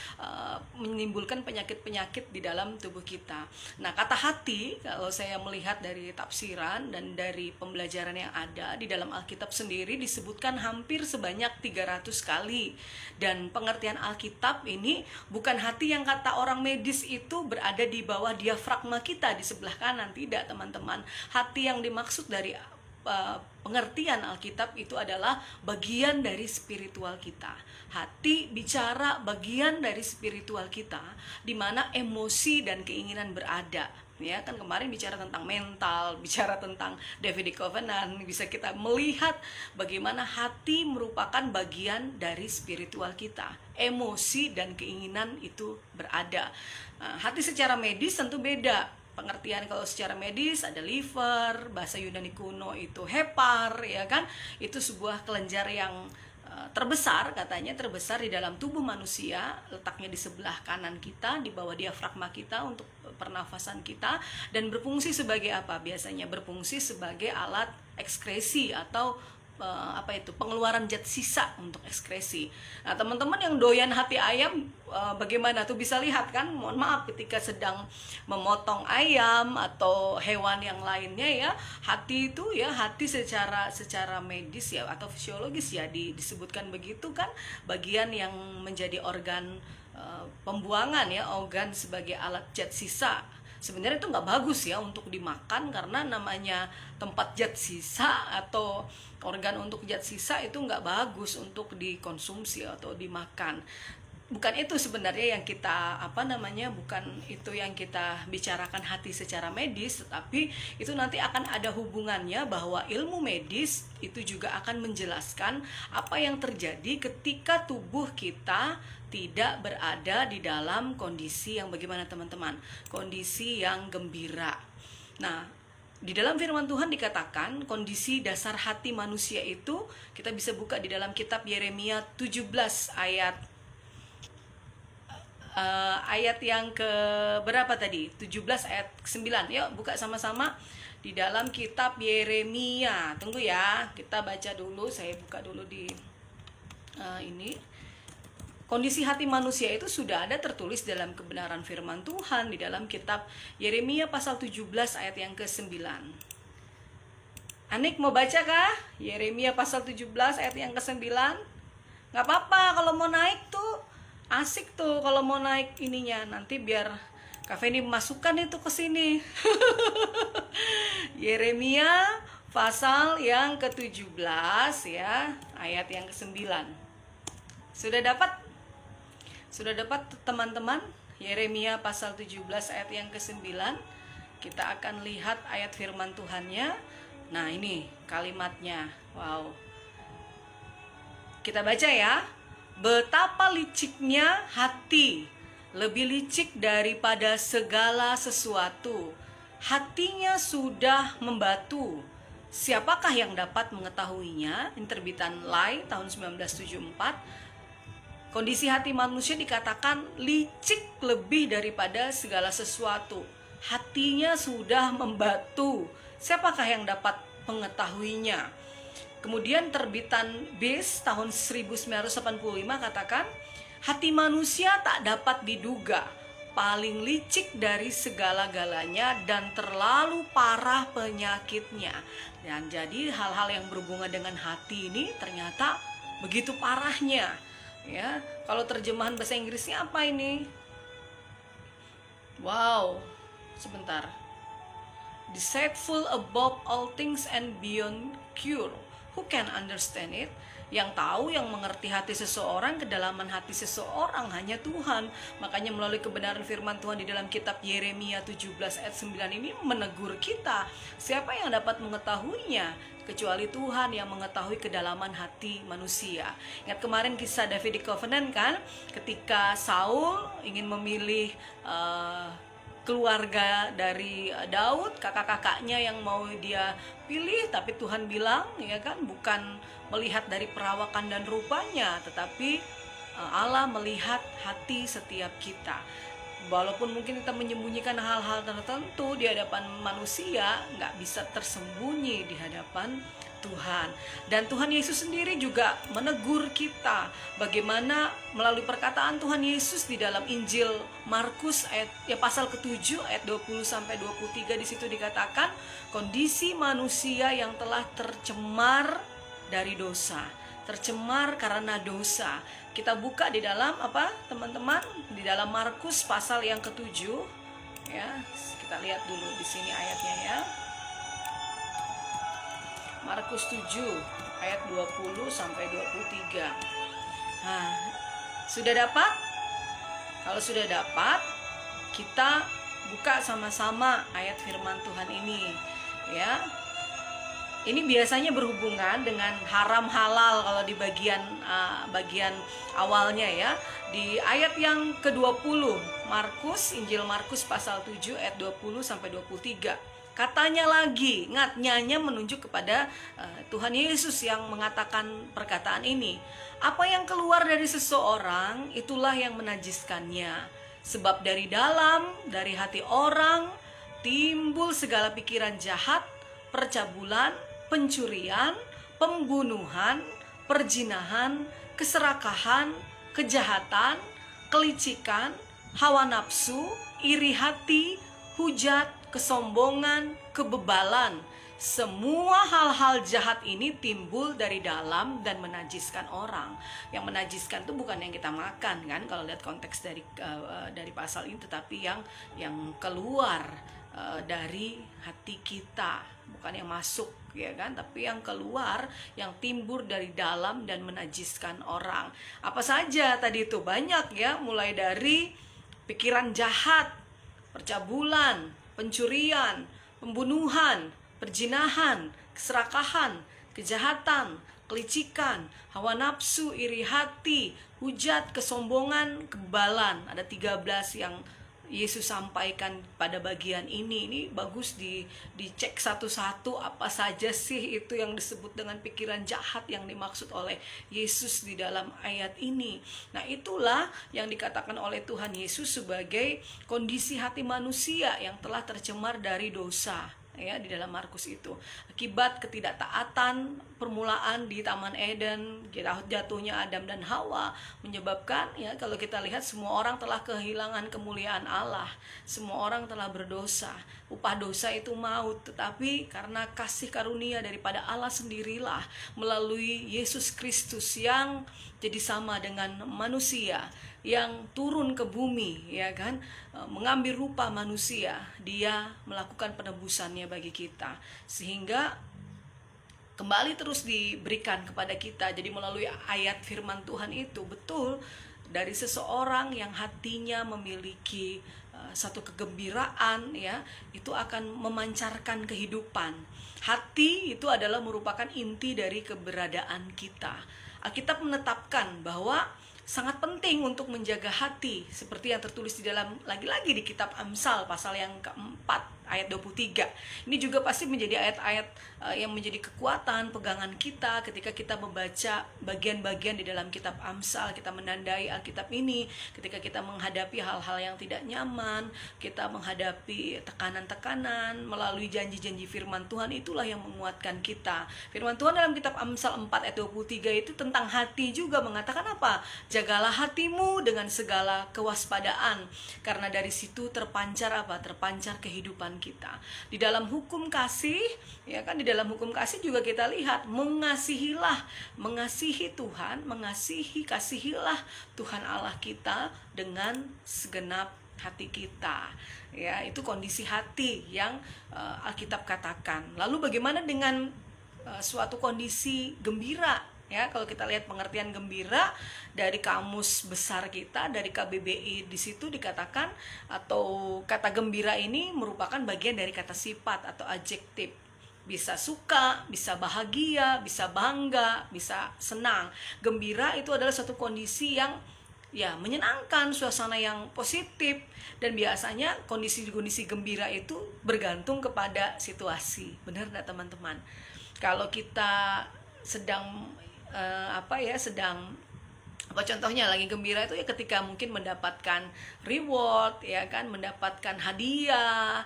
menimbulkan penyakit-penyakit di dalam tubuh kita. Nah, kata hati, kalau saya melihat dari tafsiran dan dari pembelajaran yang ada di dalam Alkitab sendiri, disebutkan hampir sebanyak 300 kali. Dan pengertian Alkitab ini bukan hati yang kata orang medis itu berada di bawah diafragma kita di sebelah kanan. Tidak, teman-teman. Hati yang dimaksud dari pengertian Alkitab itu adalah bagian dari spiritual kita. Hati bicara bagian dari spiritual kita, di mana emosi dan keinginan berada. Ya kan, kemarin bicara tentang mental, bicara tentang Davidic Covenant, bisa kita melihat bagaimana hati merupakan bagian dari spiritual kita. Emosi dan keinginan itu berada. Hati secara medis tentu beda. Pengertian kalau secara medis ada liver, bahasa Yunani kuno itu hepar, ya kan? Itu sebuah kelenjar yang terbesar, katanya terbesar di dalam tubuh manusia, letaknya di sebelah kanan kita, di bawah diafragma kita untuk pernafasan kita, dan berfungsi sebagai apa? Biasanya berfungsi sebagai alat ekskresi atau pengeluaran zat sisa untuk ekskresi. Nah, teman-teman yang doyan hati ayam, bagaimana tuh, bisa lihat kan, mohon maaf, ketika sedang memotong ayam atau hewan yang lainnya ya, hati itu ya, hati secara medis ya atau fisiologis ya disebutkan begitu kan, bagian yang menjadi organ pembuangan ya, organ sebagai alat zat sisa. Sebenarnya itu nggak bagus ya untuk dimakan, karena namanya tempat zat sisa atau organ untuk zat sisa itu nggak bagus untuk dikonsumsi atau dimakan. Bukan itu sebenarnya yang kita bukan itu yang kita bicarakan hati secara medis, tetapi itu nanti akan ada hubungannya, bahwa ilmu medis itu juga akan menjelaskan apa yang terjadi ketika tubuh kita tidak berada di dalam kondisi yang bagaimana, teman-teman? Kondisi yang gembira. Nah, di dalam firman Tuhan dikatakan kondisi dasar hati manusia itu, kita bisa buka di dalam kitab Yeremia 17 ayat yang ke berapa tadi? 17 ayat 9. Yuk buka sama-sama di dalam kitab Yeremia. Tunggu ya, kita baca dulu, saya buka dulu di ini. Kondisi hati manusia itu sudah ada tertulis dalam kebenaran firman Tuhan di dalam kitab Yeremia pasal 17 ayat yang ke-9. Anik mau baca kah? Yeremia pasal 17 ayat yang ke-9. Gak apa-apa kalau mau naik tuh, asik tuh kalau mau naik ininya. Nanti biar Kak Feni masukkan itu ke sini. Yeremia pasal yang ke-17 ya, ayat yang ke-9. Sudah dapat teman-teman? Yeremia pasal 17 ayat yang ke-9. Kita akan lihat ayat firman Tuhannya. Nah, ini kalimatnya. Wow. Kita baca ya. Betapa liciknya hati, lebih licik daripada segala sesuatu. Hatinya sudah membatu. Siapakah yang dapat mengetahuinya? Ini terbitan Lai tahun 1974. Kondisi hati manusia dikatakan licik lebih daripada segala sesuatu. Hatinya sudah membatu. Siapakah yang dapat mengetahuinya? Kemudian terbitan BIS tahun 1985 katakan, hati manusia tak dapat diduga, paling licik dari segala-galanya dan terlalu parah penyakitnya. Dan jadi hal-hal yang berhubungan dengan hati ini ternyata begitu parahnya. Ya, kalau terjemahan bahasa Inggrisnya apa ini? Wow, sebentar. Deceitful above all things and beyond cure. Who can understand it? Yang tahu, yang mengerti hati seseorang, kedalaman hati seseorang hanya Tuhan. Makanya melalui kebenaran firman Tuhan di dalam kitab Yeremia 17 ayat 9 ini menegur kita. Siapa yang dapat mengetahuinya? Kecuali Tuhan yang mengetahui kedalaman hati manusia. Ingat kemarin kisah David di Covenant kan? Ketika Saul ingin memilih keluarga dari Daud, kakak-kakaknya yang mau dia pilih, tapi Tuhan bilang, ya kan, bukan melihat dari perawakan dan rupanya, tetapi Allah melihat hati setiap kita. Walaupun mungkin kita menyembunyikan hal-hal tertentu di hadapan manusia, nggak bisa tersembunyi di hadapan Tuhan. Dan Tuhan Yesus sendiri juga menegur kita bagaimana melalui perkataan Tuhan Yesus di dalam Injil Markus ayat pasal ke-7 ayat 20 sampai 23. Di situ dikatakan kondisi manusia yang telah tercemar dari dosa, tercemar karena dosa. Kita buka di dalam apa, teman-teman? Di dalam Markus pasal yang ke-7 ya. Kita lihat dulu di sini ayatnya ya. Markus 7 ayat 20 sampai 23. Nah, sudah dapat? Kalau sudah dapat, kita buka sama-sama ayat firman Tuhan ini ya. Ini biasanya berhubungan dengan haram halal kalau di bagian awalnya ya. Di ayat yang ke-20 Markus, Injil Markus pasal 7 ayat 20 sampai 23. Katanya lagi, ngatnyanya menunjuk kepada Tuhan Yesus yang mengatakan perkataan ini. Apa yang keluar dari seseorang, itulah yang menajiskannya. Sebab dari dalam, dari hati orang, timbul segala pikiran jahat, percabulan, pencurian, pembunuhan, perzinahan, keserakahan, kejahatan, kelicikan, hawa nafsu, iri hati, hujat, kesombongan, kebebalan. Semua hal-hal jahat ini timbul dari dalam dan menajiskan orang. Yang menajiskan itu bukan yang kita makan kan, kalau lihat konteks dari pasal ini, tetapi yang keluar dari hati kita, bukan yang masuk ya kan, tapi yang keluar, yang timbul dari dalam dan menajiskan orang. Apa saja tadi itu? Banyak ya, mulai dari pikiran jahat, percabulan, pencurian, pembunuhan, perzinahan, keserakahan, kejahatan, kelicikan, hawa nafsu, iri hati, hujat, kesombongan, kebebalan. Ada 13 yang Yesus sampaikan pada bagian ini. Ini bagus dicek satu-satu apa saja sih itu yang disebut dengan pikiran jahat yang dimaksud oleh Yesus di dalam ayat ini. Nah, itulah yang dikatakan oleh Tuhan Yesus sebagai kondisi hati manusia yang telah tercemar dari dosa. Ya, di dalam Markus itu akibat ketidaktaatan permulaan di Taman Eden, jatuhnya Adam dan Hawa menyebabkan ya, kalau kita lihat semua orang telah kehilangan kemuliaan Allah, semua orang telah berdosa. Upah dosa itu maut, tetapi karena kasih karunia daripada Allah sendirilah melalui Yesus Kristus yang jadi sama dengan manusia, yang turun ke bumi ya kan, mengambil rupa manusia, dia melakukan penebusannya bagi kita, sehingga kembali terus diberikan kepada kita. Jadi melalui ayat firman Tuhan itu betul dari seseorang yang hatinya memiliki satu kegembiraan, ya, itu akan memancarkan kehidupan. Hati itu adalah merupakan inti dari keberadaan kita. Alkitab menetapkan bahwa sangat penting untuk menjaga hati, seperti yang tertulis di dalam, lagi-lagi di kitab Amsal pasal yang keempat ayat 23. Ini juga pasti menjadi ayat-ayat yang menjadi kekuatan pegangan kita ketika kita membaca bagian-bagian di dalam kitab Amsal. Kita menandai Alkitab ini ketika kita menghadapi hal-hal yang tidak nyaman, kita menghadapi tekanan-tekanan melalui janji-janji firman Tuhan. Itulah yang menguatkan kita. Firman Tuhan dalam kitab Amsal 4 ayat 23 itu tentang hati juga, mengatakan apa? Jagalah hatimu dengan segala kewaspadaan, karena dari situ terpancar apa? Terpancar kehidupan kita. Di dalam hukum kasih, ya kan, di dalam hukum kasih juga kita lihat, mengasihilah, mengasihi Tuhan, kasihilah Tuhan Allah kita dengan segenap hati kita. Ya, itu kondisi hati yang Alkitab katakan. Lalu bagaimana dengan suatu kondisi gembira? Ya, kalau kita lihat pengertian gembira dari kamus besar kita, dari KBBI, di situ dikatakan, atau kata gembira ini merupakan bagian dari kata sifat atau adjektif. Bisa suka, bisa bahagia, bisa bangga, bisa senang. Gembira itu adalah suatu kondisi yang ya menyenangkan, suasana yang positif, dan biasanya kondisi-kondisi gembira itu bergantung kepada situasi. Benar enggak teman-teman? Kalau kita sedang contohnya lagi gembira itu ya ketika mungkin mendapatkan reward, ya kan, mendapatkan hadiah,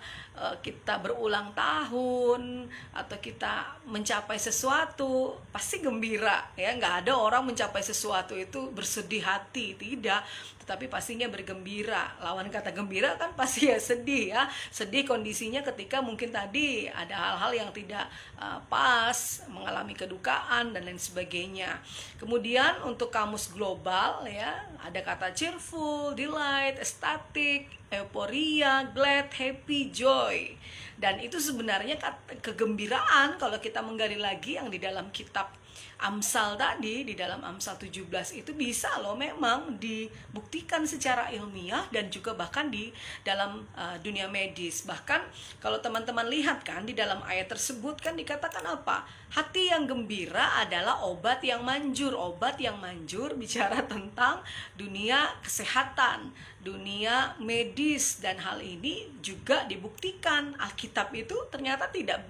kita berulang tahun, atau kita mencapai sesuatu, pasti gembira, ya. Nggak ada orang mencapai sesuatu itu bersedih hati, tidak, tetapi pastinya bergembira. Lawan kata gembira kan pasti ya sedih, ya. Sedih kondisinya ketika mungkin tadi ada hal-hal yang tidak pas, mengalami kedukaan dan lain sebagainya. Kemudian untuk kamus global, ya, ada kata cheerful, delight, ecstatic, euforia, glad, happy, joy. Dan itu sebenarnya kegembiraan kalau kita menggali lagi yang di dalam kitab Amsal tadi, di dalam Amsal 17 itu bisa loh memang dibuktikan secara ilmiah dan juga bahkan di dalam dunia medis. Bahkan kalau teman-teman lihat kan di dalam ayat tersebut kan dikatakan apa? Hati yang gembira adalah obat yang manjur. Obat yang manjur bicara tentang dunia kesehatan, dunia medis, dan hal ini juga dibuktikan. Alkitab itu ternyata tidak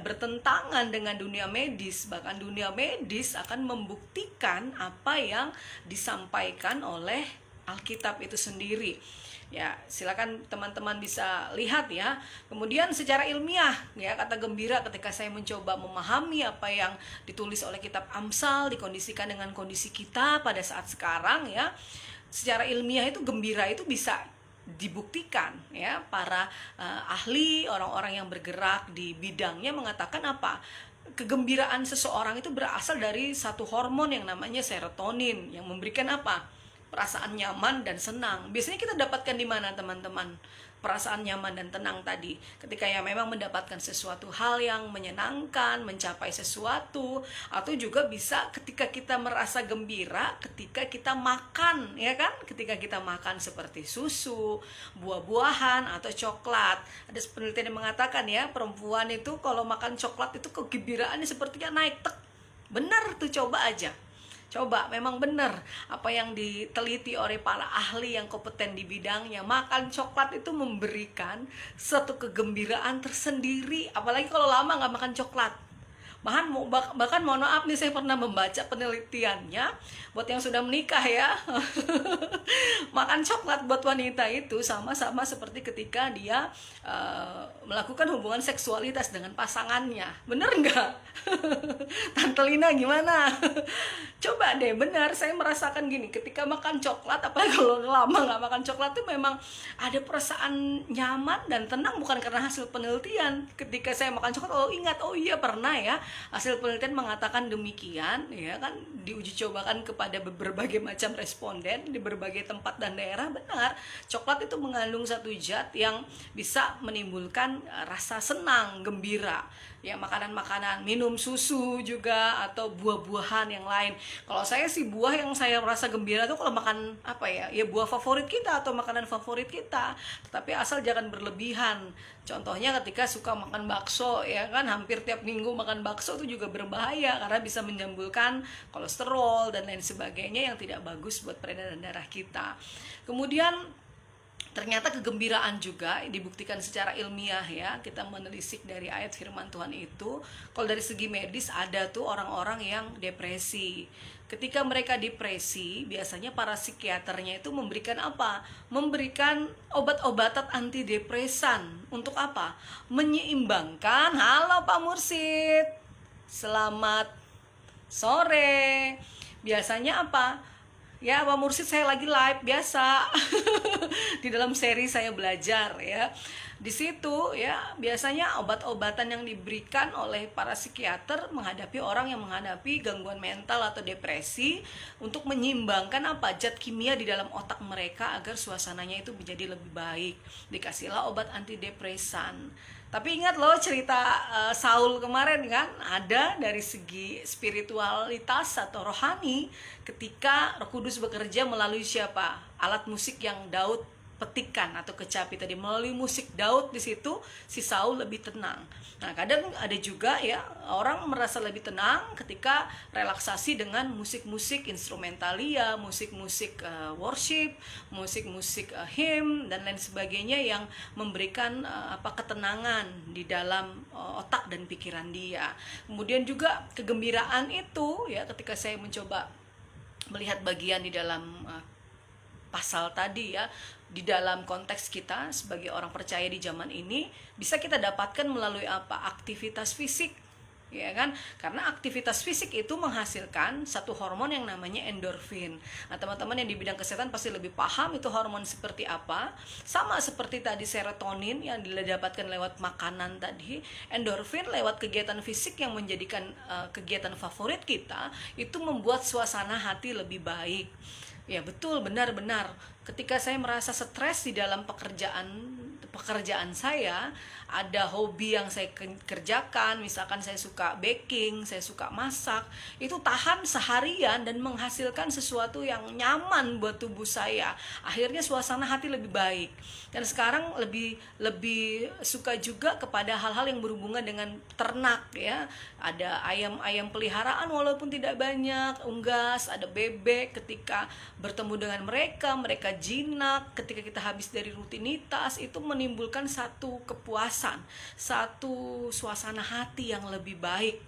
bertentangan dengan dunia medis. Bahkan dunia medis akan membuktikan apa yang disampaikan oleh Alkitab itu sendiri. Ya, silakan teman-teman bisa lihat, ya. Kemudian secara ilmiah, ya, kata gembira ketika saya mencoba memahami apa yang ditulis oleh kitab Amsal dikondisikan dengan kondisi kita pada saat sekarang, ya. Secara ilmiah itu gembira itu bisa dibuktikan, ya. Para ahli, orang-orang yang bergerak di bidangnya mengatakan apa? Kegembiraan seseorang itu berasal dari satu hormon yang namanya serotonin yang memberikan apa? Perasaan nyaman dan senang. Biasanya kita dapatkan di mana, teman-teman? Perasaan nyaman dan tenang tadi ketika ya memang mendapatkan sesuatu hal yang menyenangkan, mencapai sesuatu, atau juga bisa ketika kita merasa gembira ketika kita makan, ya kan? Ketika kita makan seperti susu, buah-buahan, atau coklat. Ada penelitian yang mengatakan, ya, perempuan itu kalau makan coklat itu kegembiraannya sepertinya naik, tek. Benar tuh, coba aja. Coba, memang benar apa yang diteliti oleh para ahli yang kompeten di bidangnya. Makan coklat itu memberikan satu kegembiraan tersendiri. Apalagi kalau lama nggak makan coklat. Bahkan mohon maaf nih, saya pernah membaca penelitiannya buat yang sudah menikah, ya. Makan coklat buat wanita itu sama-sama seperti ketika dia melakukan hubungan seksualitas dengan pasangannya. Bener nggak? Tante Lina gimana? Coba deh, benar, saya merasakan gini ketika makan coklat, apalagi kalau lama nggak makan coklat tuh memang ada perasaan nyaman dan tenang, bukan karena hasil penelitian. Ketika saya makan coklat, oh iya pernah, ya, hasil penelitian mengatakan demikian, ya kan, diuji cobakan kepada berbagai macam responden di berbagai tempat dan daerah. Benar, coklat itu mengandung satu zat yang bisa menimbulkan rasa senang, gembira. ya makanan-makanan, minum susu juga, atau buah-buahan yang lain. Kalau saya sih buah yang saya merasa gembira tuh kalau makan apa ya, ya buah favorit kita atau makanan favorit kita, tetapi asal jangan berlebihan. Contohnya ketika suka makan bakso, ya kan, hampir tiap minggu makan bakso itu juga berbahaya karena bisa menimbulkan kolesterol dan lain sebagainya yang tidak bagus buat peredaran darah kita. Kemudian ternyata kegembiraan juga dibuktikan secara ilmiah, ya, kita menelisik dari ayat firman Tuhan itu. Kalau dari segi medis ada tuh orang-orang yang depresi. Ketika mereka depresi, biasanya para psikiaternya itu memberikan apa? Memberikan obat-obatan antidepresan. Untuk apa? Menyeimbangkan. Halo Pak Mursid, selamat sore. Biasanya apa? Ya, Pak Mursid, saya lagi live biasa di dalam seri saya belajar, ya. Di situ ya biasanya obat-obatan yang diberikan oleh para psikiater menghadapi orang yang menghadapi gangguan mental atau depresi untuk menyeimbangkan apa? Zat kimia di dalam otak mereka agar suasananya itu menjadi lebih baik. Dikasihlah obat antidepresan. Tapi ingat loh cerita Saul kemarin kan, ada dari segi spiritualitas atau rohani ketika Roh Kudus bekerja melalui siapa? Alat musik yang Daud petikan atau kecapi tadi, melalui musik Daud di situ si Saul lebih tenang. Nah, kadang ada juga ya orang merasa lebih tenang ketika relaksasi dengan musik-musik instrumentalia, musik-musik worship, musik-musik hymn dan lain sebagainya yang memberikan ketenangan di dalam otak dan pikiran dia. Kemudian juga kegembiraan itu ya ketika saya mencoba melihat bagian di dalam pasal tadi ya, di dalam konteks kita sebagai orang percaya di zaman ini bisa kita dapatkan melalui apa? Aktivitas fisik, ya kan? Karena aktivitas fisik itu menghasilkan satu hormon yang namanya endorfin. Nah, teman-teman yang di bidang kesehatan pasti lebih paham itu hormon seperti apa. Sama seperti tadi serotonin yang didapatkan lewat makanan tadi, endorfin lewat kegiatan fisik yang menjadikan kegiatan favorit kita itu membuat suasana hati lebih baik. Ya betul, benar-benar. Ketika saya merasa stres di dalam pekerjaan saya, ada hobi yang saya kerjakan, misalkan saya suka baking, saya suka masak, itu tahan seharian dan menghasilkan sesuatu yang nyaman buat tubuh saya. Akhirnya suasana hati lebih baik. Dan sekarang lebih suka juga kepada hal-hal yang berhubungan dengan ternak ya. Ada ayam-ayam peliharaan walaupun tidak banyak, unggas, ada bebek. Ketika bertemu dengan mereka jinak, ketika kita habis dari rutinitas itu menimbulkan satu kepuasan, satu suasana hati yang lebih baik.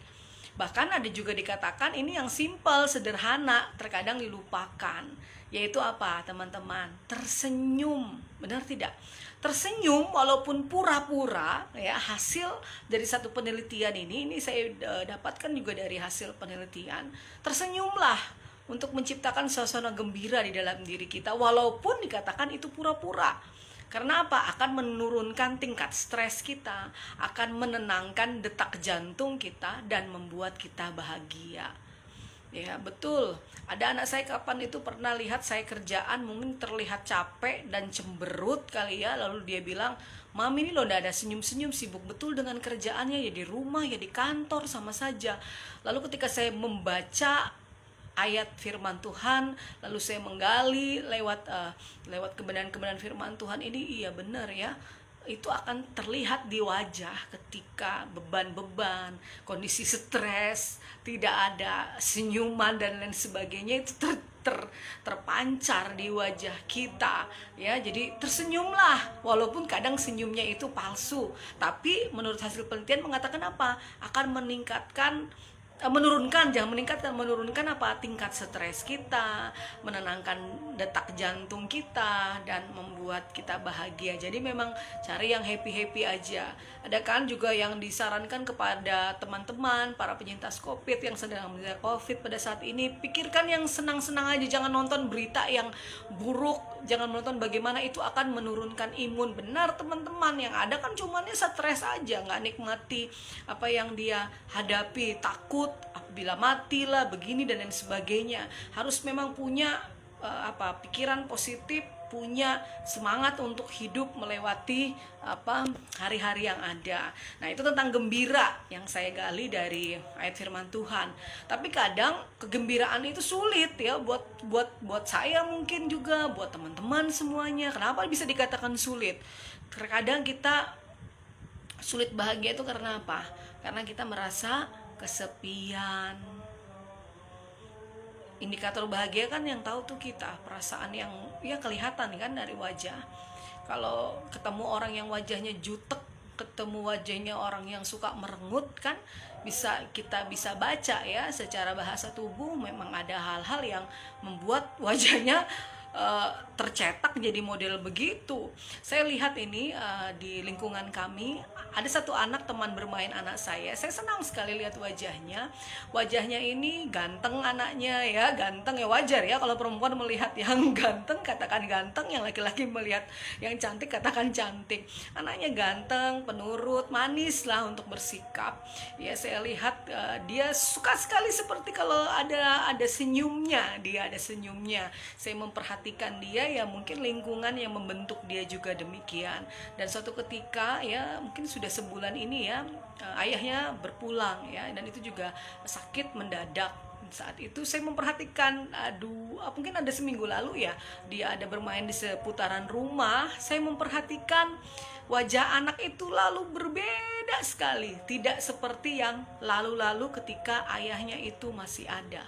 Bahkan ada juga dikatakan ini yang simpel, sederhana, terkadang dilupakan. Yaitu apa teman-teman? Tersenyum, benar tidak? Tersenyum walaupun pura-pura ya, hasil dari satu penelitian ini saya dapatkan juga dari hasil penelitian. Tersenyumlah untuk menciptakan suasana gembira di dalam diri kita walaupun dikatakan itu pura-pura. Karena apa? Akan menurunkan tingkat stres kita, akan menenangkan detak jantung kita dan membuat kita bahagia. Ya betul, ada anak saya kapan itu pernah lihat saya kerjaan mungkin terlihat capek dan cemberut kali ya, lalu dia bilang, "Mami ini loh udah ada senyum-senyum, sibuk betul dengan kerjaannya, ya di rumah ya di kantor sama saja." Lalu ketika saya membaca ayat firman Tuhan, lalu saya menggali lewat kebenaran-kebenaran firman Tuhan ini, iya benar ya, itu akan terlihat di wajah ketika beban-beban, kondisi stres, tidak ada senyuman dan lain sebagainya, itu terpancar di wajah kita ya. Jadi tersenyumlah walaupun kadang senyumnya itu palsu, tapi menurut hasil penelitian mengatakan apa? Akan menurunkan apa? Tingkat stres kita, menenangkan detak jantung kita dan membuat kita bahagia. Jadi memang cari yang happy aja. Ada kan juga yang disarankan kepada teman-teman para penyintas COVID yang sedang menderita COVID pada saat ini, pikirkan yang senang-senang aja, jangan nonton berita yang buruk, jangan menonton bagaimana itu akan menurunkan imun. Benar teman-teman, yang ada kan cumannya stres aja, nggak nikmati apa yang dia hadapi, takut bila matilah begini dan lain sebagainya. Harus memang punya pikiran positif, punya semangat untuk hidup melewati hari-hari yang ada. Nah, itu tentang gembira yang saya gali dari ayat firman Tuhan. Tapi kadang kegembiraan itu sulit ya buat saya, mungkin juga buat teman-teman semuanya. Kenapa bisa dikatakan sulit? Terkadang kita sulit bahagia itu karena apa? Karena kita merasa kesepian. Indikator bahagia kan yang tahu tuh kita, perasaan yang ya kelihatan kan dari wajah. Kalau ketemu orang yang wajahnya jutek, ketemu wajahnya orang yang suka merengut kan, kita bisa baca ya secara bahasa tubuh, memang ada hal-hal yang membuat wajahnya tercetak jadi model begitu. Saya lihat ini di lingkungan kami ada satu anak, teman bermain anak saya senang sekali lihat wajahnya ini ganteng, anaknya ya ganteng, ya wajar ya kalau perempuan melihat yang ganteng katakan ganteng, yang laki-laki melihat yang cantik katakan cantik. Anaknya ganteng, penurut, manis lah untuk bersikap ya. Saya lihat dia suka sekali, seperti kalau ada senyumnya, saya memperhatikan dia ya, mungkin lingkungan yang membentuk dia juga demikian. Dan suatu ketika ya, mungkin sudah sebulan ini ya, ayahnya berpulang ya, dan itu juga sakit mendadak. Saat itu saya memperhatikan, mungkin ada seminggu lalu ya, dia ada bermain di seputaran rumah. Saya memperhatikan wajah anak itu lalu berbeda sekali, tidak seperti yang lalu-lalu ketika ayahnya itu masih ada.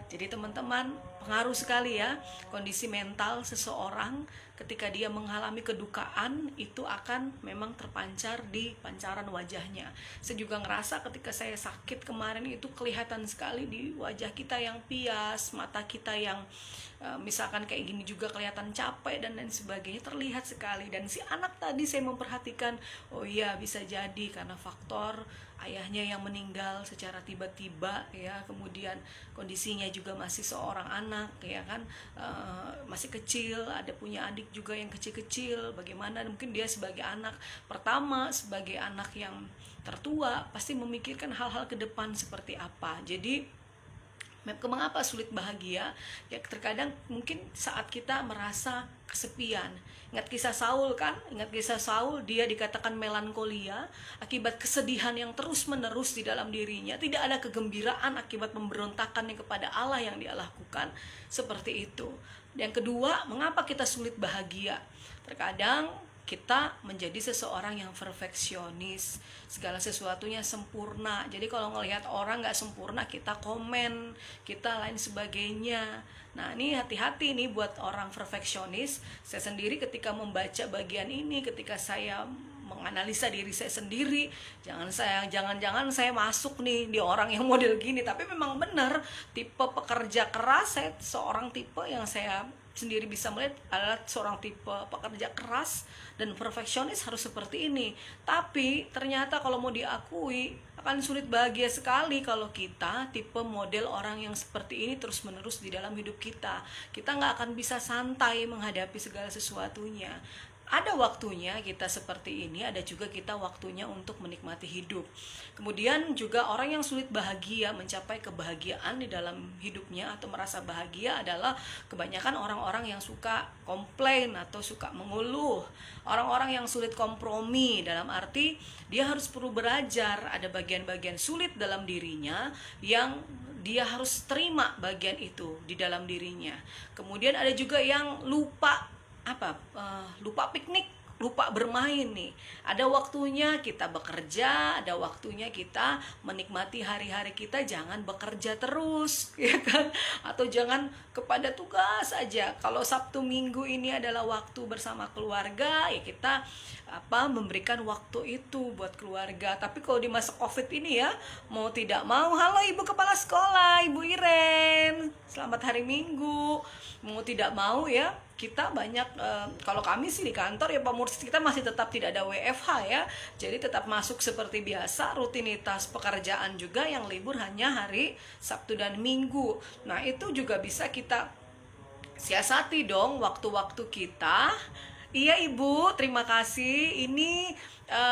Jadi teman-teman, pengaruh sekali ya kondisi mental seseorang ketika dia mengalami kedukaan, itu akan memang terpancar di pancaran wajahnya. Saya juga ngerasa ketika saya sakit kemarin itu kelihatan sekali di wajah kita yang pias, mata kita yang misalkan kayak gini juga kelihatan capek dan lain sebagainya, terlihat sekali. Dan si anak tadi saya memperhatikan, oh iya bisa jadi karena faktor ayahnya yang meninggal secara tiba-tiba ya, kemudian kondisinya juga masih seorang anak ya kan, masih kecil, ada punya adik juga yang kecil-kecil. Bagaimana mungkin dia sebagai anak pertama, sebagai anak yang tertua, pasti memikirkan hal-hal ke depan seperti apa. Jadi mengapa sulit bahagia? Ya terkadang mungkin saat kita merasa kesepian. Ingat kisah Saul kan? Ingat kisah Saul, dia dikatakan melankolia akibat kesedihan yang terus-menerus di dalam dirinya. Tidak ada kegembiraan akibat pemberontakannya kepada Allah yang dia lakukan. Seperti itu. Yang kedua, mengapa kita sulit bahagia? Terkadang kita menjadi seseorang yang perfeksionis, segala sesuatunya sempurna. Jadi kalau ngelihat orang gak sempurna, kita komen, kita lain sebagainya. Nah ini hati-hati nih buat orang perfeksionis. Saya sendiri ketika membaca bagian ini, ketika saya menganalisa diri saya sendiri, jangan-jangan saya masuk nih di orang yang model gini. Tapi memang benar, tipe pekerja keras, saya seorang tipe yang saya sendiri bisa melihat adalah seorang tipe pekerja keras dan perfeksionis harus seperti ini. Tapi ternyata kalau mau diakui akan sulit bahagia sekali kalau kita tipe model orang yang seperti ini terus menerus di dalam hidup kita. Kita nggak akan bisa santai menghadapi segala sesuatunya. Ada waktunya kita seperti ini, ada juga kita waktunya untuk menikmati hidup. Kemudian juga orang yang sulit bahagia, mencapai kebahagiaan di dalam hidupnya atau merasa bahagia adalah kebanyakan orang-orang yang suka komplain atau suka mengeluh. Orang-orang yang sulit kompromi, dalam arti dia harus perlu belajar, ada bagian-bagian sulit dalam dirinya yang dia harus terima bagian itu di dalam dirinya. Kemudian ada juga yang lupa piknik, lupa bermain nih. Ada waktunya kita bekerja, ada waktunya kita menikmati hari-hari kita. Jangan bekerja terus ya kan, atau jangan kepada tugas aja. Kalau Sabtu Minggu ini adalah waktu bersama keluarga, ya kita memberikan waktu itu buat keluarga. Tapi kalau di masa Covid ini ya, mau tidak mau, halo Ibu Kepala Sekolah, Ibu Iren, selamat hari Minggu. Mau tidak mau ya, kita banyak, kalau kami sih di kantor ya Pak Mursid, kita masih tetap tidak ada WFH ya. Jadi tetap masuk seperti biasa, rutinitas pekerjaan juga yang libur hanya hari Sabtu dan Minggu. Nah itu juga bisa kita siasati dong waktu-waktu kita Iya Ibu, terima kasih. Ini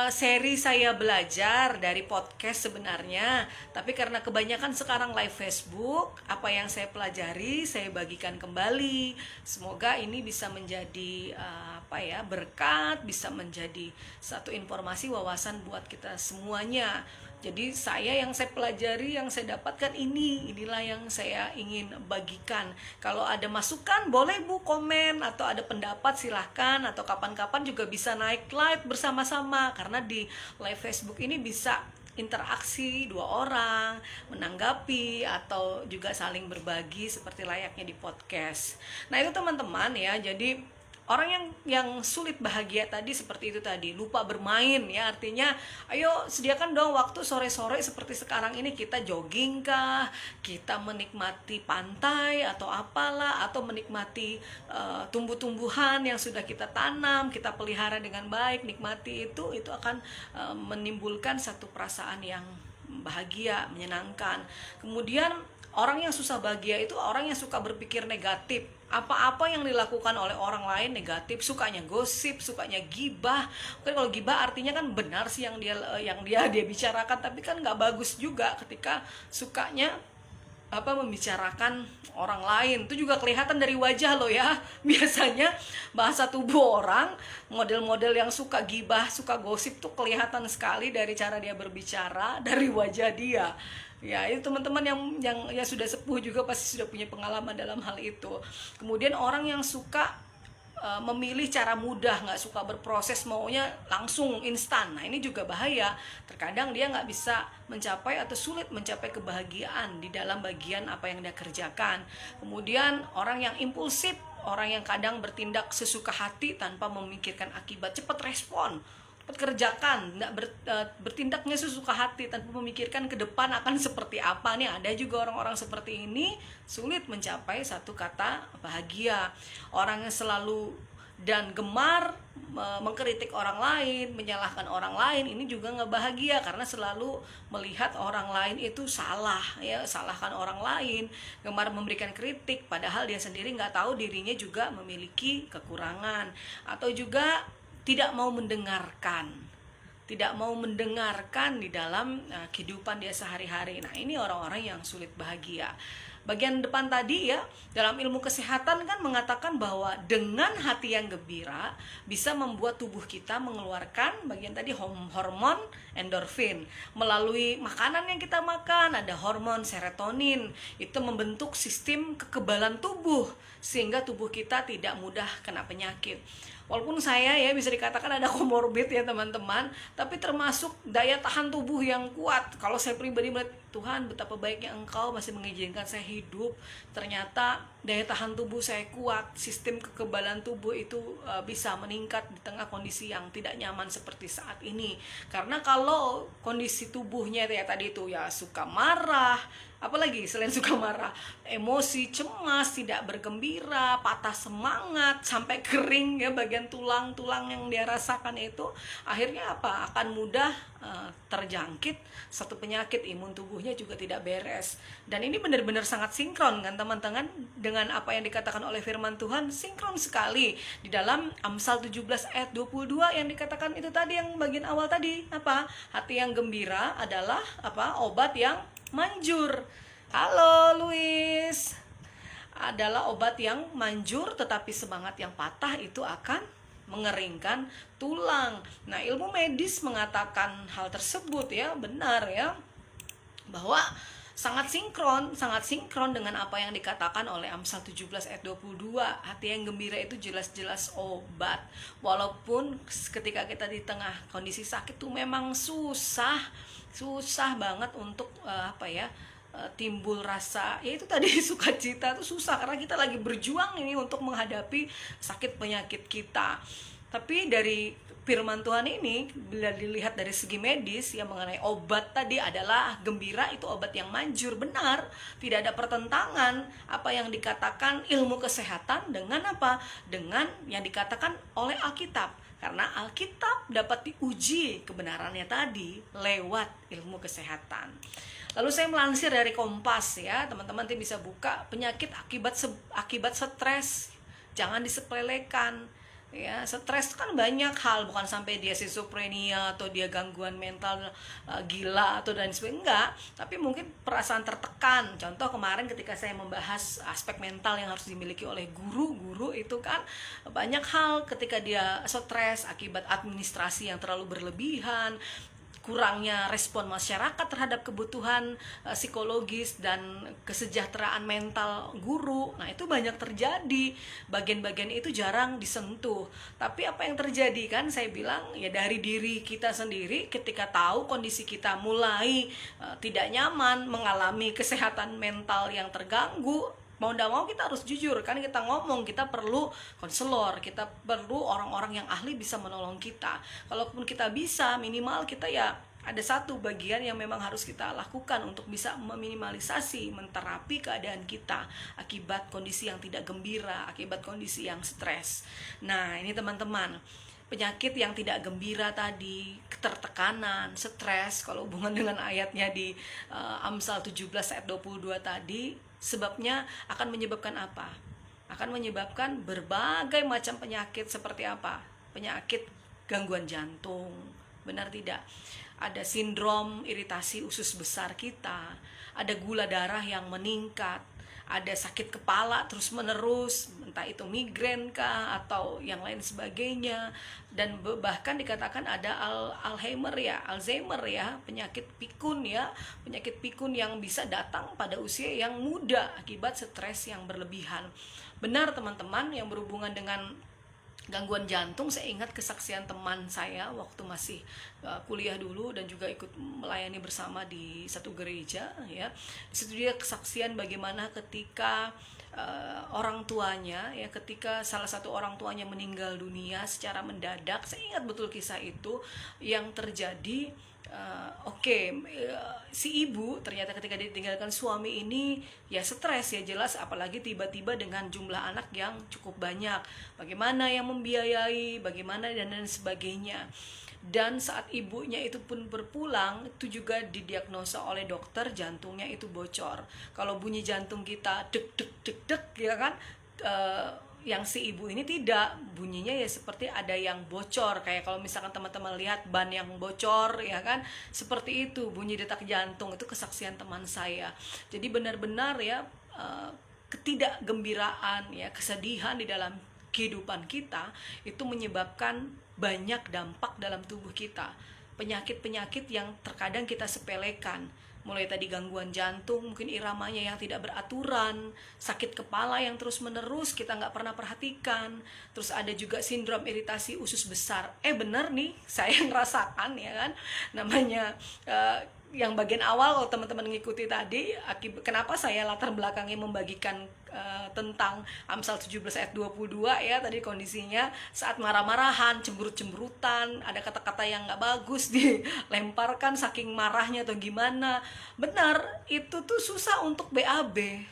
seri saya belajar dari podcast sebenarnya. Tapi karena kebanyakan sekarang live Facebook, apa yang saya pelajari saya bagikan kembali. Semoga ini bisa menjadi berkat, bisa menjadi satu informasi wawasan buat kita semuanya. Jadi yang saya pelajari, yang saya dapatkan inilah yang saya ingin bagikan. Kalau ada masukan boleh Bu komen, atau ada pendapat silahkan, atau kapan-kapan juga bisa naik live bersama-sama, karena di live Facebook ini bisa interaksi dua orang, menanggapi atau juga saling berbagi seperti layaknya di podcast. Nah itu teman-teman ya, jadi orang yang sulit bahagia tadi seperti itu tadi, lupa bermain ya, artinya ayo sediakan dong waktu sore-sore seperti sekarang ini, kita jogging kah, kita menikmati pantai atau apalah, atau menikmati tumbuh-tumbuhan yang sudah kita tanam, kita pelihara dengan baik, nikmati itu akan menimbulkan satu perasaan yang bahagia, menyenangkan. Kemudian orang yang susah bahagia itu orang yang suka berpikir negatif. Apa-apa yang dilakukan oleh orang lain negatif, sukanya gosip, sukanya gibah. Mungkin kalau gibah artinya kan benar sih yang dia bicarakan, tapi kan nggak bagus juga ketika sukanya membicarakan orang lain. Itu juga kelihatan dari wajah loh ya. Biasanya bahasa tubuh orang, model-model yang suka gibah, suka gosip tuh kelihatan sekali dari cara dia berbicara, dari wajah dia. Ya itu teman-teman yang ya sudah sepuh juga pasti sudah punya pengalaman dalam hal itu. Kemudian orang yang suka memilih cara mudah, nggak suka berproses, maunya langsung instan. Nah ini juga bahaya. Terkadang dia nggak bisa mencapai atau sulit mencapai kebahagiaan di dalam bagian apa yang dia kerjakan. Kemudian orang yang impulsif, orang yang kadang bertindak sesuka hati tanpa memikirkan akibat, cepat respon, kerjakan, bertindaknya sesuka hati tanpa memikirkan ke depan akan seperti apa. Nih ada juga orang-orang seperti ini sulit mencapai satu kata bahagia. Orang yang selalu dan gemar mengkritik orang lain, menyalahkan orang lain, ini juga nggak bahagia karena selalu melihat orang lain itu salah, ya salahkan orang lain, gemar memberikan kritik padahal dia sendiri nggak tahu dirinya juga memiliki kekurangan, atau juga tidak mau mendengarkan di dalam kehidupan dia sehari-hari. Nah ini orang-orang yang sulit bahagia. Bagian depan tadi ya, dalam ilmu kesehatan kan mengatakan bahwa dengan hati yang gembira bisa membuat tubuh kita mengeluarkan bagian tadi hormon endorfin. Melalui makanan yang kita makan ada hormon serotonin, itu membentuk sistem kekebalan tubuh sehingga tubuh kita tidak mudah kena penyakit. Walaupun saya ya bisa dikatakan ada komorbid ya teman-teman, tapi termasuk daya tahan tubuh yang kuat. Kalau saya pribadi melihat, Tuhan betapa baiknya Engkau masih mengizinkan saya hidup. Ternyata daya tahan tubuh saya kuat, sistem kekebalan tubuh itu bisa meningkat di tengah kondisi yang tidak nyaman seperti saat ini. Karena kalau kondisi tubuhnya ya tadi itu ya suka marah, apalagi selain suka marah, emosi, cemas, tidak bergembira, patah semangat, sampai kering ya bagian tulang-tulang yang dia rasakan itu, akhirnya apa? Akan mudah terjangkit satu penyakit, imun tubuhnya juga tidak beres. Dan ini benar-benar sangat sinkron kan teman-teman dengan apa yang dikatakan oleh firman Tuhan, sinkron sekali di dalam Amsal 17 ayat 22 yang dikatakan itu tadi, yang bagian awal tadi, apa? Hati yang gembira adalah obat yang manjur. Halo Luis. Adalah obat yang manjur, tetapi semangat yang patah itu akan mengeringkan tulang. Nah, ilmu medis mengatakan hal tersebut ya, benar ya. Bahwa sangat sinkron dengan apa yang dikatakan oleh Amsal 17 ayat 22. Hati yang gembira itu jelas-jelas obat. Walaupun ketika kita di tengah kondisi sakit tuh memang susah banget untuk timbul rasa ya itu tadi sukacita itu susah karena kita lagi berjuang ini untuk menghadapi sakit penyakit kita. Tapi dari firman Tuhan ini bila dilihat dari segi medis yang mengenai obat tadi adalah gembira itu obat yang manjur, benar, tidak ada pertentangan apa yang dikatakan ilmu kesehatan dengan dengan yang dikatakan oleh Alkitab. Karena Alkitab dapat diuji kebenarannya tadi lewat ilmu kesehatan. Lalu saya melansir dari Kompas ya, teman-teman bisa buka penyakit akibat stres. Jangan disepelekan. Ya, stres kan banyak hal, bukan sampai dia schizophrenia atau dia gangguan mental, gila atau dan sebagainya, enggak, tapi mungkin perasaan tertekan. Contoh kemarin ketika saya membahas aspek mental yang harus dimiliki oleh guru-guru, itu kan banyak hal ketika dia stres akibat administrasi yang terlalu berlebihan, kurangnya respon masyarakat terhadap kebutuhan psikologis dan kesejahteraan mental guru. Nah, itu banyak terjadi. Bagian-bagian itu jarang disentuh. Tapi apa yang terjadi, kan saya bilang ya dari diri kita sendiri. Ketika tahu kondisi kita mulai tidak nyaman, mengalami kesehatan mental yang terganggu, mau tidak mau kita harus jujur, kan kita ngomong, kita perlu konselor, kita perlu orang-orang yang ahli bisa menolong kita. Kalaupun kita bisa, minimal kita ya ada satu bagian yang memang harus kita lakukan untuk bisa meminimalisasi, menterapi keadaan kita akibat kondisi yang tidak gembira, akibat kondisi yang stres. Nah, ini teman-teman, penyakit yang tidak gembira tadi, ketertekanan, stres, kalau hubungan dengan ayatnya di Amsal 17 ayat 22 tadi, sebabnya akan menyebabkan apa? Akan menyebabkan berbagai macam penyakit. Seperti apa? Penyakit gangguan jantung, benar tidak? Ada sindrom iritasi usus besar kita, ada gula darah yang meningkat, ada sakit kepala terus menerus, entah itu migrain kah atau yang lain sebagainya, dan bahkan dikatakan ada Alzheimer ya, penyakit pikun ya, penyakit pikun yang bisa datang pada usia yang muda akibat stres yang berlebihan. Benar teman-teman, yang berhubungan dengan gangguan jantung, saya ingat kesaksian teman saya waktu masih kuliah dulu dan juga ikut melayani bersama di satu gereja ya. Di situ dia kesaksian bagaimana ketika orang tuanya ya, ketika salah satu orang tuanya meninggal dunia secara mendadak. Saya ingat betul kisah itu yang terjadi. Si ibu ternyata ketika ditinggalkan suami ini ya stres ya, jelas, apalagi tiba-tiba dengan jumlah anak yang cukup banyak, bagaimana yang membiayai, bagaimana dan sebagainya. Dan saat ibunya itu pun berpulang, itu juga didiagnosa oleh dokter jantungnya itu bocor. Kalau bunyi jantung kita deg deg deg deg ya kan, yang si ibu ini tidak, bunyinya ya seperti ada yang bocor, kayak kalau misalkan teman-teman lihat ban yang bocor ya kan, seperti itu bunyi detak jantung. Itu kesaksian teman saya. Jadi benar-benar ya, ketidakgembiraan ya, kesedihan di dalam kehidupan kita itu menyebabkan banyak dampak dalam tubuh kita. Penyakit-penyakit yang terkadang kita sepelekan, mulai tadi gangguan jantung, mungkin iramanya yang tidak beraturan, sakit kepala yang terus menerus kita nggak pernah perhatikan, terus ada juga sindrom iritasi usus besar. Bener nih, saya ngerasakan ya kan, namanya yang bagian awal kalau teman-teman ngikuti tadi, kenapa saya latar belakangnya membagikan tentang Amsal 17 ayat 22 ya, tadi kondisinya saat marah-marahan, cemberut-cemberutan, ada kata-kata yang gak bagus dilemparkan saking marahnya atau gimana. Benar, itu tuh susah untuk BAB.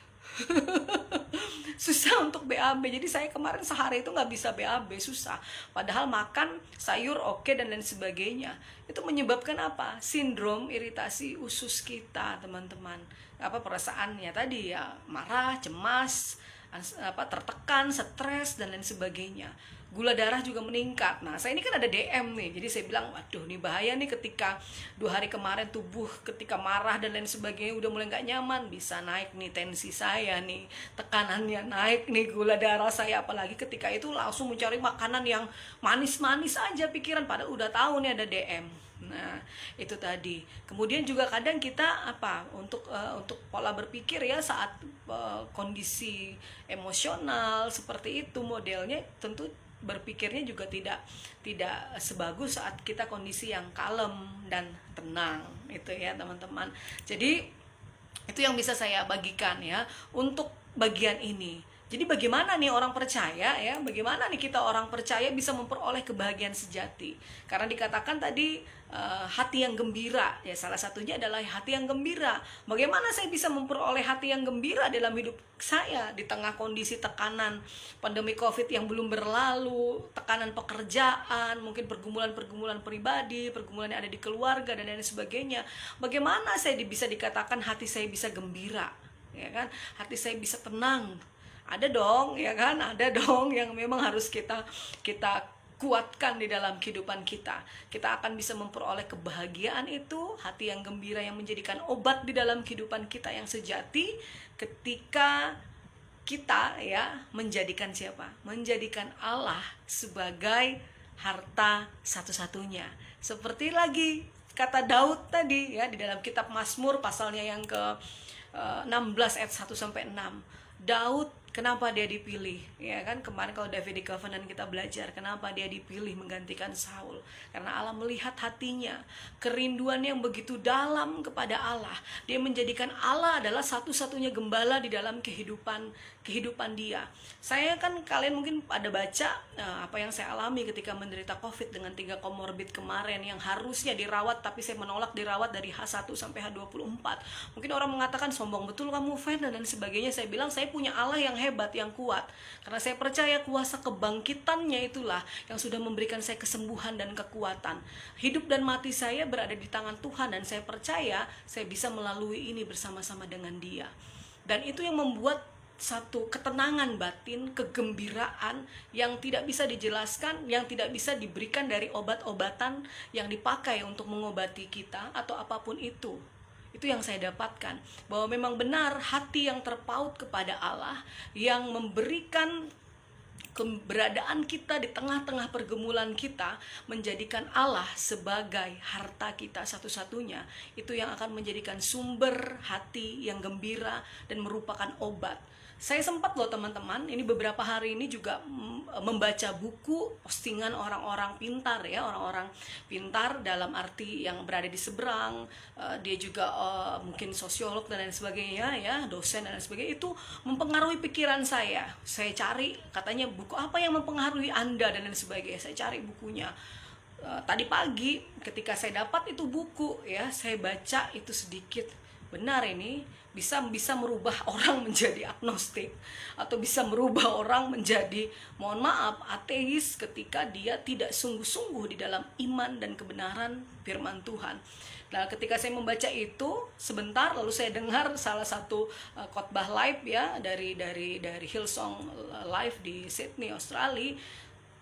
Susah untuk BAB. Jadi saya kemarin sehari itu nggak bisa BAB, susah. Padahal makan sayur oke dan lain sebagainya. Itu menyebabkan apa? Sindrom iritasi usus kita, teman-teman. Perasaannya tadi ya, marah, cemas, tertekan, stres dan lain sebagainya. Gula darah juga meningkat. Nah, saya ini kan ada DM nih, jadi saya bilang, waduh nih bahaya nih, ketika 2 hari kemarin tubuh ketika marah dan lain sebagainya udah mulai nggak nyaman, bisa naik nih tensi saya nih, tekanannya naik nih, gula darah saya. Apalagi ketika itu langsung mencari makanan yang manis-manis aja pikiran, padahal udah tahu nih ada DM. Nah, itu tadi. Kemudian juga kadang kita untuk pola berpikir ya, saat kondisi emosional seperti itu modelnya, tentu berpikirnya juga tidak sebagus saat kita kondisi yang kalem dan tenang, itu ya teman-teman. Jadi itu yang bisa saya bagikan ya untuk bagian ini. Jadi bagaimana nih orang percaya ya, bagaimana nih kita orang percaya bisa memperoleh kebahagiaan sejati? Karena dikatakan tadi hati yang gembira, ya salah satunya adalah hati yang gembira. Bagaimana saya bisa memperoleh hati yang gembira dalam hidup saya di tengah kondisi tekanan pandemi COVID yang belum berlalu, tekanan pekerjaan, mungkin pergumulan-pergumulan pribadi, pergumulan yang ada di keluarga dan lain sebagainya. Bagaimana saya bisa dikatakan hati saya bisa gembira, ya kan? Hati saya bisa tenang. Ada dong, ya kan? Ada dong yang memang harus kita kuatkan di dalam kehidupan kita. Kita akan bisa memperoleh kebahagiaan itu, hati yang gembira yang menjadikan obat di dalam kehidupan kita yang sejati, ketika kita ya menjadikan siapa? Menjadikan Allah sebagai harta satu-satunya. Seperti lagi kata Daud tadi ya di dalam kitab Mazmur pasalnya yang ke 16 ayat 1 sampai 6. Daud, kenapa dia dipilih? Ya kan, kemarin kalau David di Covenant kita belajar kenapa dia dipilih menggantikan Saul. Karena Allah melihat hatinya, kerinduan yang begitu dalam kepada Allah. Dia menjadikan Allah adalah satu-satunya gembala di dalam kehidupan dia. Saya kan, kalian mungkin pada baca apa yang saya alami ketika menderita COVID dengan 3 komorbid kemarin yang harusnya dirawat, tapi saya menolak dirawat dari H1 sampai H24. Mungkin orang mengatakan sombong betul kamu Fen dan sebagainya. Saya bilang saya punya Allah yang hebat, yang kuat, karena saya percaya kuasa kebangkitannya itulah yang sudah memberikan saya kesembuhan dan kekuatan. Hidup dan mati saya berada di tangan Tuhan, dan saya percaya saya bisa melalui ini bersama-sama dengan Dia. Dan itu yang membuat satu ketenangan batin, kegembiraan yang tidak bisa dijelaskan, yang tidak bisa diberikan dari obat-obatan yang dipakai untuk mengobati kita atau apapun itu. Itu yang saya dapatkan, bahwa memang benar hati yang terpaut kepada Allah yang memberikan keberadaan kita di tengah-tengah pergumulan kita, menjadikan Allah sebagai harta kita satu-satunya. Itu yang akan menjadikan sumber hati yang gembira dan merupakan obat. Saya sempat loh teman-teman, ini beberapa hari ini juga membaca buku postingan orang-orang pintar ya, orang-orang pintar dalam arti yang berada di seberang, dia juga mungkin sosiolog dan lain sebagainya ya, dosen dan lain sebagainya. Itu mempengaruhi pikiran saya. Saya cari, katanya buku apa yang mempengaruhi Anda dan lain sebagainya. Saya cari bukunya. Tadi pagi ketika saya dapat itu buku ya, saya baca itu sedikit. Benar, ini bisa merubah orang menjadi agnostik, atau bisa merubah orang menjadi, mohon maaf, ateis ketika dia tidak sungguh-sungguh di dalam iman dan kebenaran firman Tuhan. Nah, ketika saya membaca itu sebentar, lalu saya dengar salah satu khotbah live ya dari Hillsong Live di Sydney, Australia.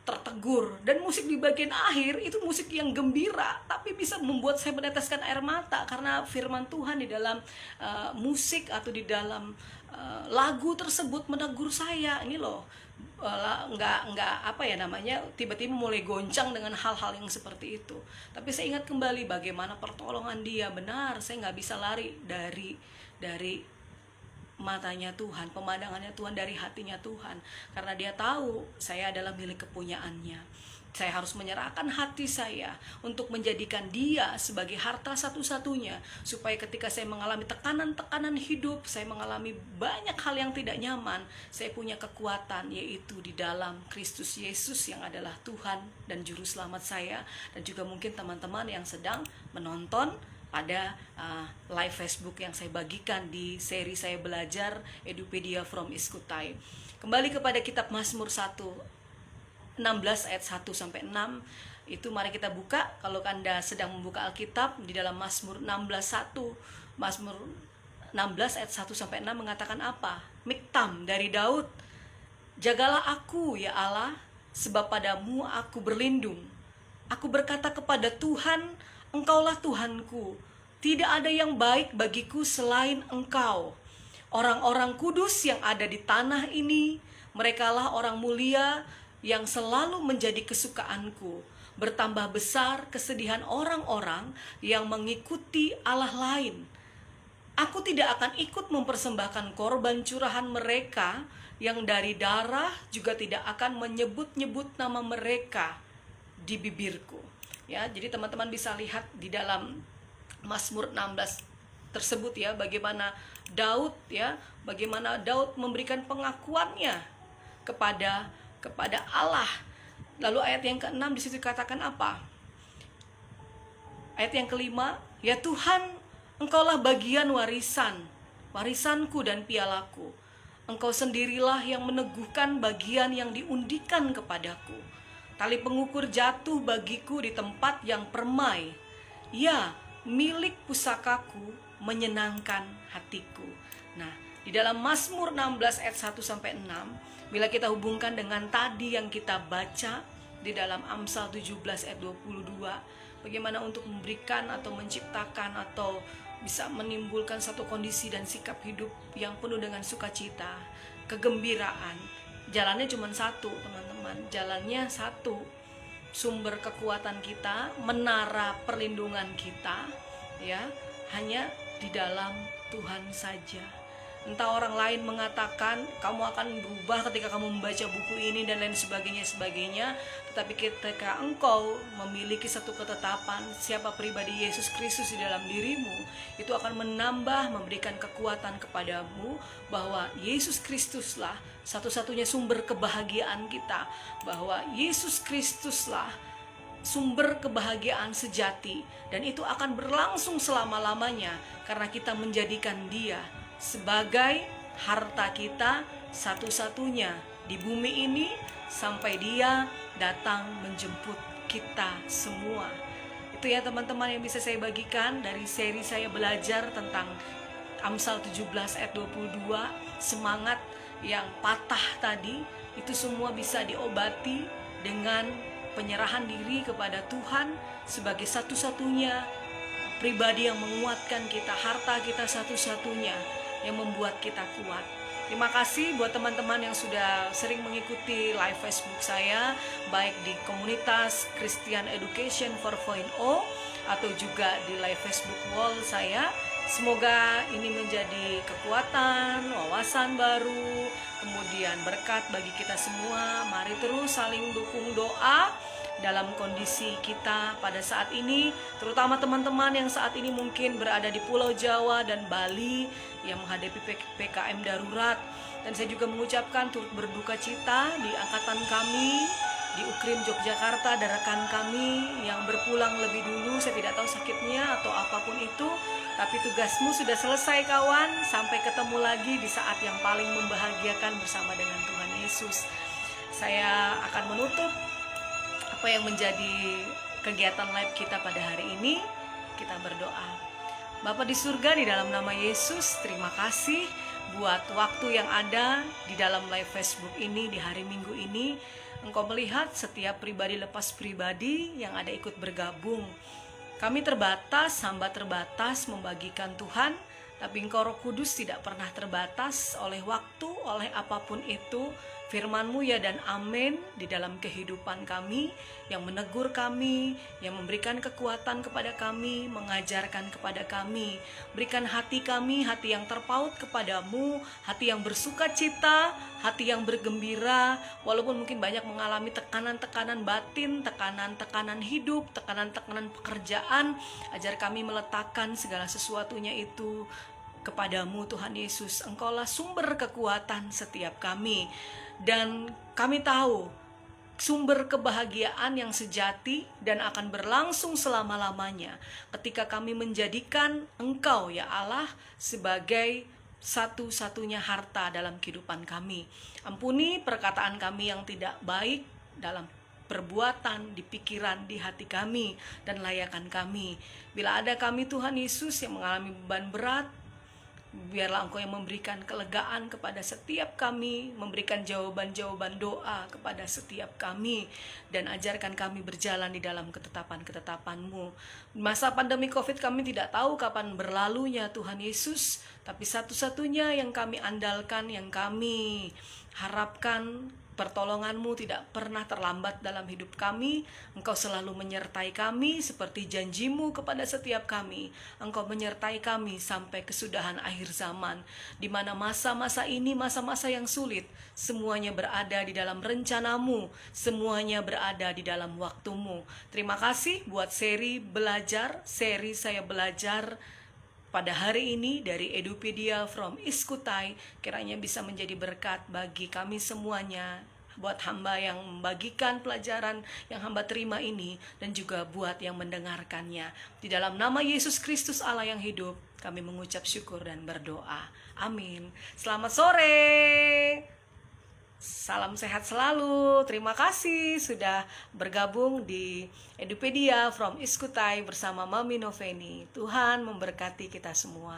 Tertegur, dan musik di bagian akhir itu musik yang gembira, tapi bisa membuat saya meneteskan air mata karena firman Tuhan di dalam musik atau di dalam lagu tersebut menegur saya. Ini loh, nggak apa ya namanya, tiba-tiba mulai goncang dengan hal-hal yang seperti itu. Tapi saya ingat kembali bagaimana pertolongan Dia. Benar, saya nggak bisa lari dari matanya Tuhan, pemandangannya Tuhan, dari hatinya Tuhan, karena Dia tahu saya adalah milik kepunyaannya. Saya harus menyerahkan hati saya untuk menjadikan Dia sebagai harta satu-satunya, supaya ketika saya mengalami tekanan-tekanan hidup, saya mengalami banyak hal yang tidak nyaman, saya punya kekuatan, yaitu di dalam Kristus Yesus yang adalah Tuhan dan Juru Selamat saya. Dan juga mungkin teman-teman yang sedang menonton pada live Facebook yang saya bagikan di seri saya belajar Edupedia from Iskutai. Kembali kepada kitab Mazmur 16 ayat 1 sampai 6. Itu mari kita buka. Kalau Anda sedang membuka Alkitab, di dalam Mazmur 16 ayat 1 sampai 6 mengatakan apa? Miktam dari Daud. Jagalah aku ya Allah, sebab padamu aku berlindung. Aku berkata kepada Tuhan, Engkaulah Tuhanku, tidak ada yang baik bagiku selain Engkau. Orang-orang kudus yang ada di tanah ini, merekalah orang mulia yang selalu menjadi kesukaanku. Bertambah besar kesedihan orang-orang yang mengikuti Allah lain. Aku tidak akan ikut mempersembahkan korban curahan mereka, yang dari darah juga tidak akan menyebut-nyebut nama mereka di bibirku. Ya, jadi teman-teman bisa lihat di dalam Mazmur 16 tersebut ya, bagaimana Daud memberikan pengakuannya kepada Allah. Lalu ayat yang ke-6 di situ dikatakan apa? Ayat yang ke-5, ya Tuhan, Engkaulah bagian warisanku dan pialaku. Engkau sendirilah yang meneguhkan bagian yang diundikan kepadaku. Tali pengukur jatuh bagiku di tempat yang permai. Ya, milik pusakaku menyenangkan hatiku. Nah, Di dalam Mazmur 16 ayat 1 sampai 6, bila kita hubungkan dengan tadi yang kita baca di dalam Amsal 17 ayat 22, bagaimana untuk memberikan atau menciptakan atau bisa menimbulkan satu kondisi dan sikap hidup yang penuh dengan sukacita, kegembiraan. Jalannya cuma satu, teman-teman. Jalannya satu. Sumber kekuatan kita, menara perlindungan kita, ya, hanya di dalam Tuhan saja. Entah orang lain mengatakan kamu akan berubah ketika kamu membaca buku ini dan lain sebagainya, tetapi ketika engkau memiliki satu ketetapan siapa pribadi Yesus Kristus di dalam dirimu, itu akan menambah, memberikan kekuatan kepadamu bahwa Yesus Kristuslah satu-satunya sumber kebahagiaan kita, bahwa Yesus Kristuslah sumber kebahagiaan sejati, dan itu akan berlangsung selama-lamanya karena kita menjadikan Dia sebagai harta kita satu-satunya di bumi ini sampai Dia datang menjemput kita semua. Itu ya teman-teman yang bisa saya bagikan dari seri saya belajar tentang Amsal 17 ayat 22. Semangat yang patah tadi itu semua bisa diobati dengan penyerahan diri kepada Tuhan sebagai satu-satunya pribadi yang menguatkan kita, harta kita satu-satunya yang membuat kita kuat. Terima kasih buat teman-teman yang sudah sering mengikuti live Facebook saya, baik di komunitas Christian Education 4.0 atau juga di live Facebook wall saya. Semoga ini menjadi kekuatan, wawasan baru, kemudian berkat bagi kita semua. Mari terus saling dukung doa dalam kondisi kita pada saat ini, terutama teman-teman yang saat ini mungkin berada di Pulau Jawa dan Bali yang menghadapi PKM darurat. Dan saya juga mengucapkan turut berduka cita di angkatan kami di Ukrim Yogyakarta, ada rekan kami yang berpulang lebih dulu. Saya tidak tahu sakitnya atau apapun itu, tapi tugasmu sudah selesai kawan. Sampai ketemu lagi di saat yang paling membahagiakan bersama dengan Tuhan Yesus. Saya akan menutup apa yang menjadi kegiatan live kita pada hari ini. Kita berdoa. Bapa di surga, di dalam nama Yesus, terima kasih buat waktu yang ada di dalam live Facebook ini di hari Minggu ini. Engkau melihat setiap pribadi lepas pribadi yang ada ikut bergabung. Kami terbatas, hamba terbatas membagikan Tuhan, tapi Engkau Roh Kudus tidak pernah terbatas oleh waktu, oleh apapun itu. Firman-Mu ya dan amin di dalam kehidupan kami, yang menegur kami, yang memberikan kekuatan kepada kami, mengajarkan kepada kami. Berikan hati kami, hati yang terpaut kepadamu, hati yang bersuka cita, hati yang bergembira, walaupun mungkin banyak mengalami tekanan-tekanan batin, tekanan-tekanan hidup, tekanan-tekanan pekerjaan. Ajar kami meletakkan segala sesuatunya itu kepadamu Tuhan Yesus. Engkaulah sumber kekuatan setiap kami. Dan kami tahu sumber kebahagiaan yang sejati dan akan berlangsung selama-lamanya ketika kami menjadikan Engkau ya Allah sebagai satu-satunya harta dalam kehidupan kami. Ampuni perkataan kami yang tidak baik dalam perbuatan, di pikiran, di hati kami, dan layakan kami. Bila ada kami Tuhan Yesus yang mengalami beban berat, biarlah Engkau yang memberikan kelegaan kepada setiap kami, memberikan jawaban-jawaban doa kepada setiap kami, dan ajarkan kami berjalan di dalam ketetapan-ketetapan-Mu. Masa pandemi COVID kami tidak tahu kapan berlalunya Tuhan Yesus, tapi satu-satunya yang kami andalkan, yang kami harapkan, pertolongan-Mu tidak pernah terlambat dalam hidup kami. Engkau selalu menyertai kami seperti janji-Mu kepada setiap kami. Engkau menyertai kami sampai kesudahan akhir zaman, di mana masa-masa ini masa-masa yang sulit, semuanya berada di dalam rencana-Mu, semuanya berada di dalam waktu-Mu. Terima kasih buat seri saya belajar pada hari ini dari Edupedia from Iskutai, kiranya bisa menjadi berkat bagi kami semuanya, buat hamba yang membagikan pelajaran yang hamba terima ini, dan juga buat yang mendengarkannya. Di dalam nama Yesus Kristus Allah yang hidup, kami mengucap syukur dan berdoa. Amin. Selamat sore. Salam sehat selalu. Terima kasih sudah bergabung di Edupedia from Iskutai bersama Mami Noveni. Tuhan memberkati kita semua.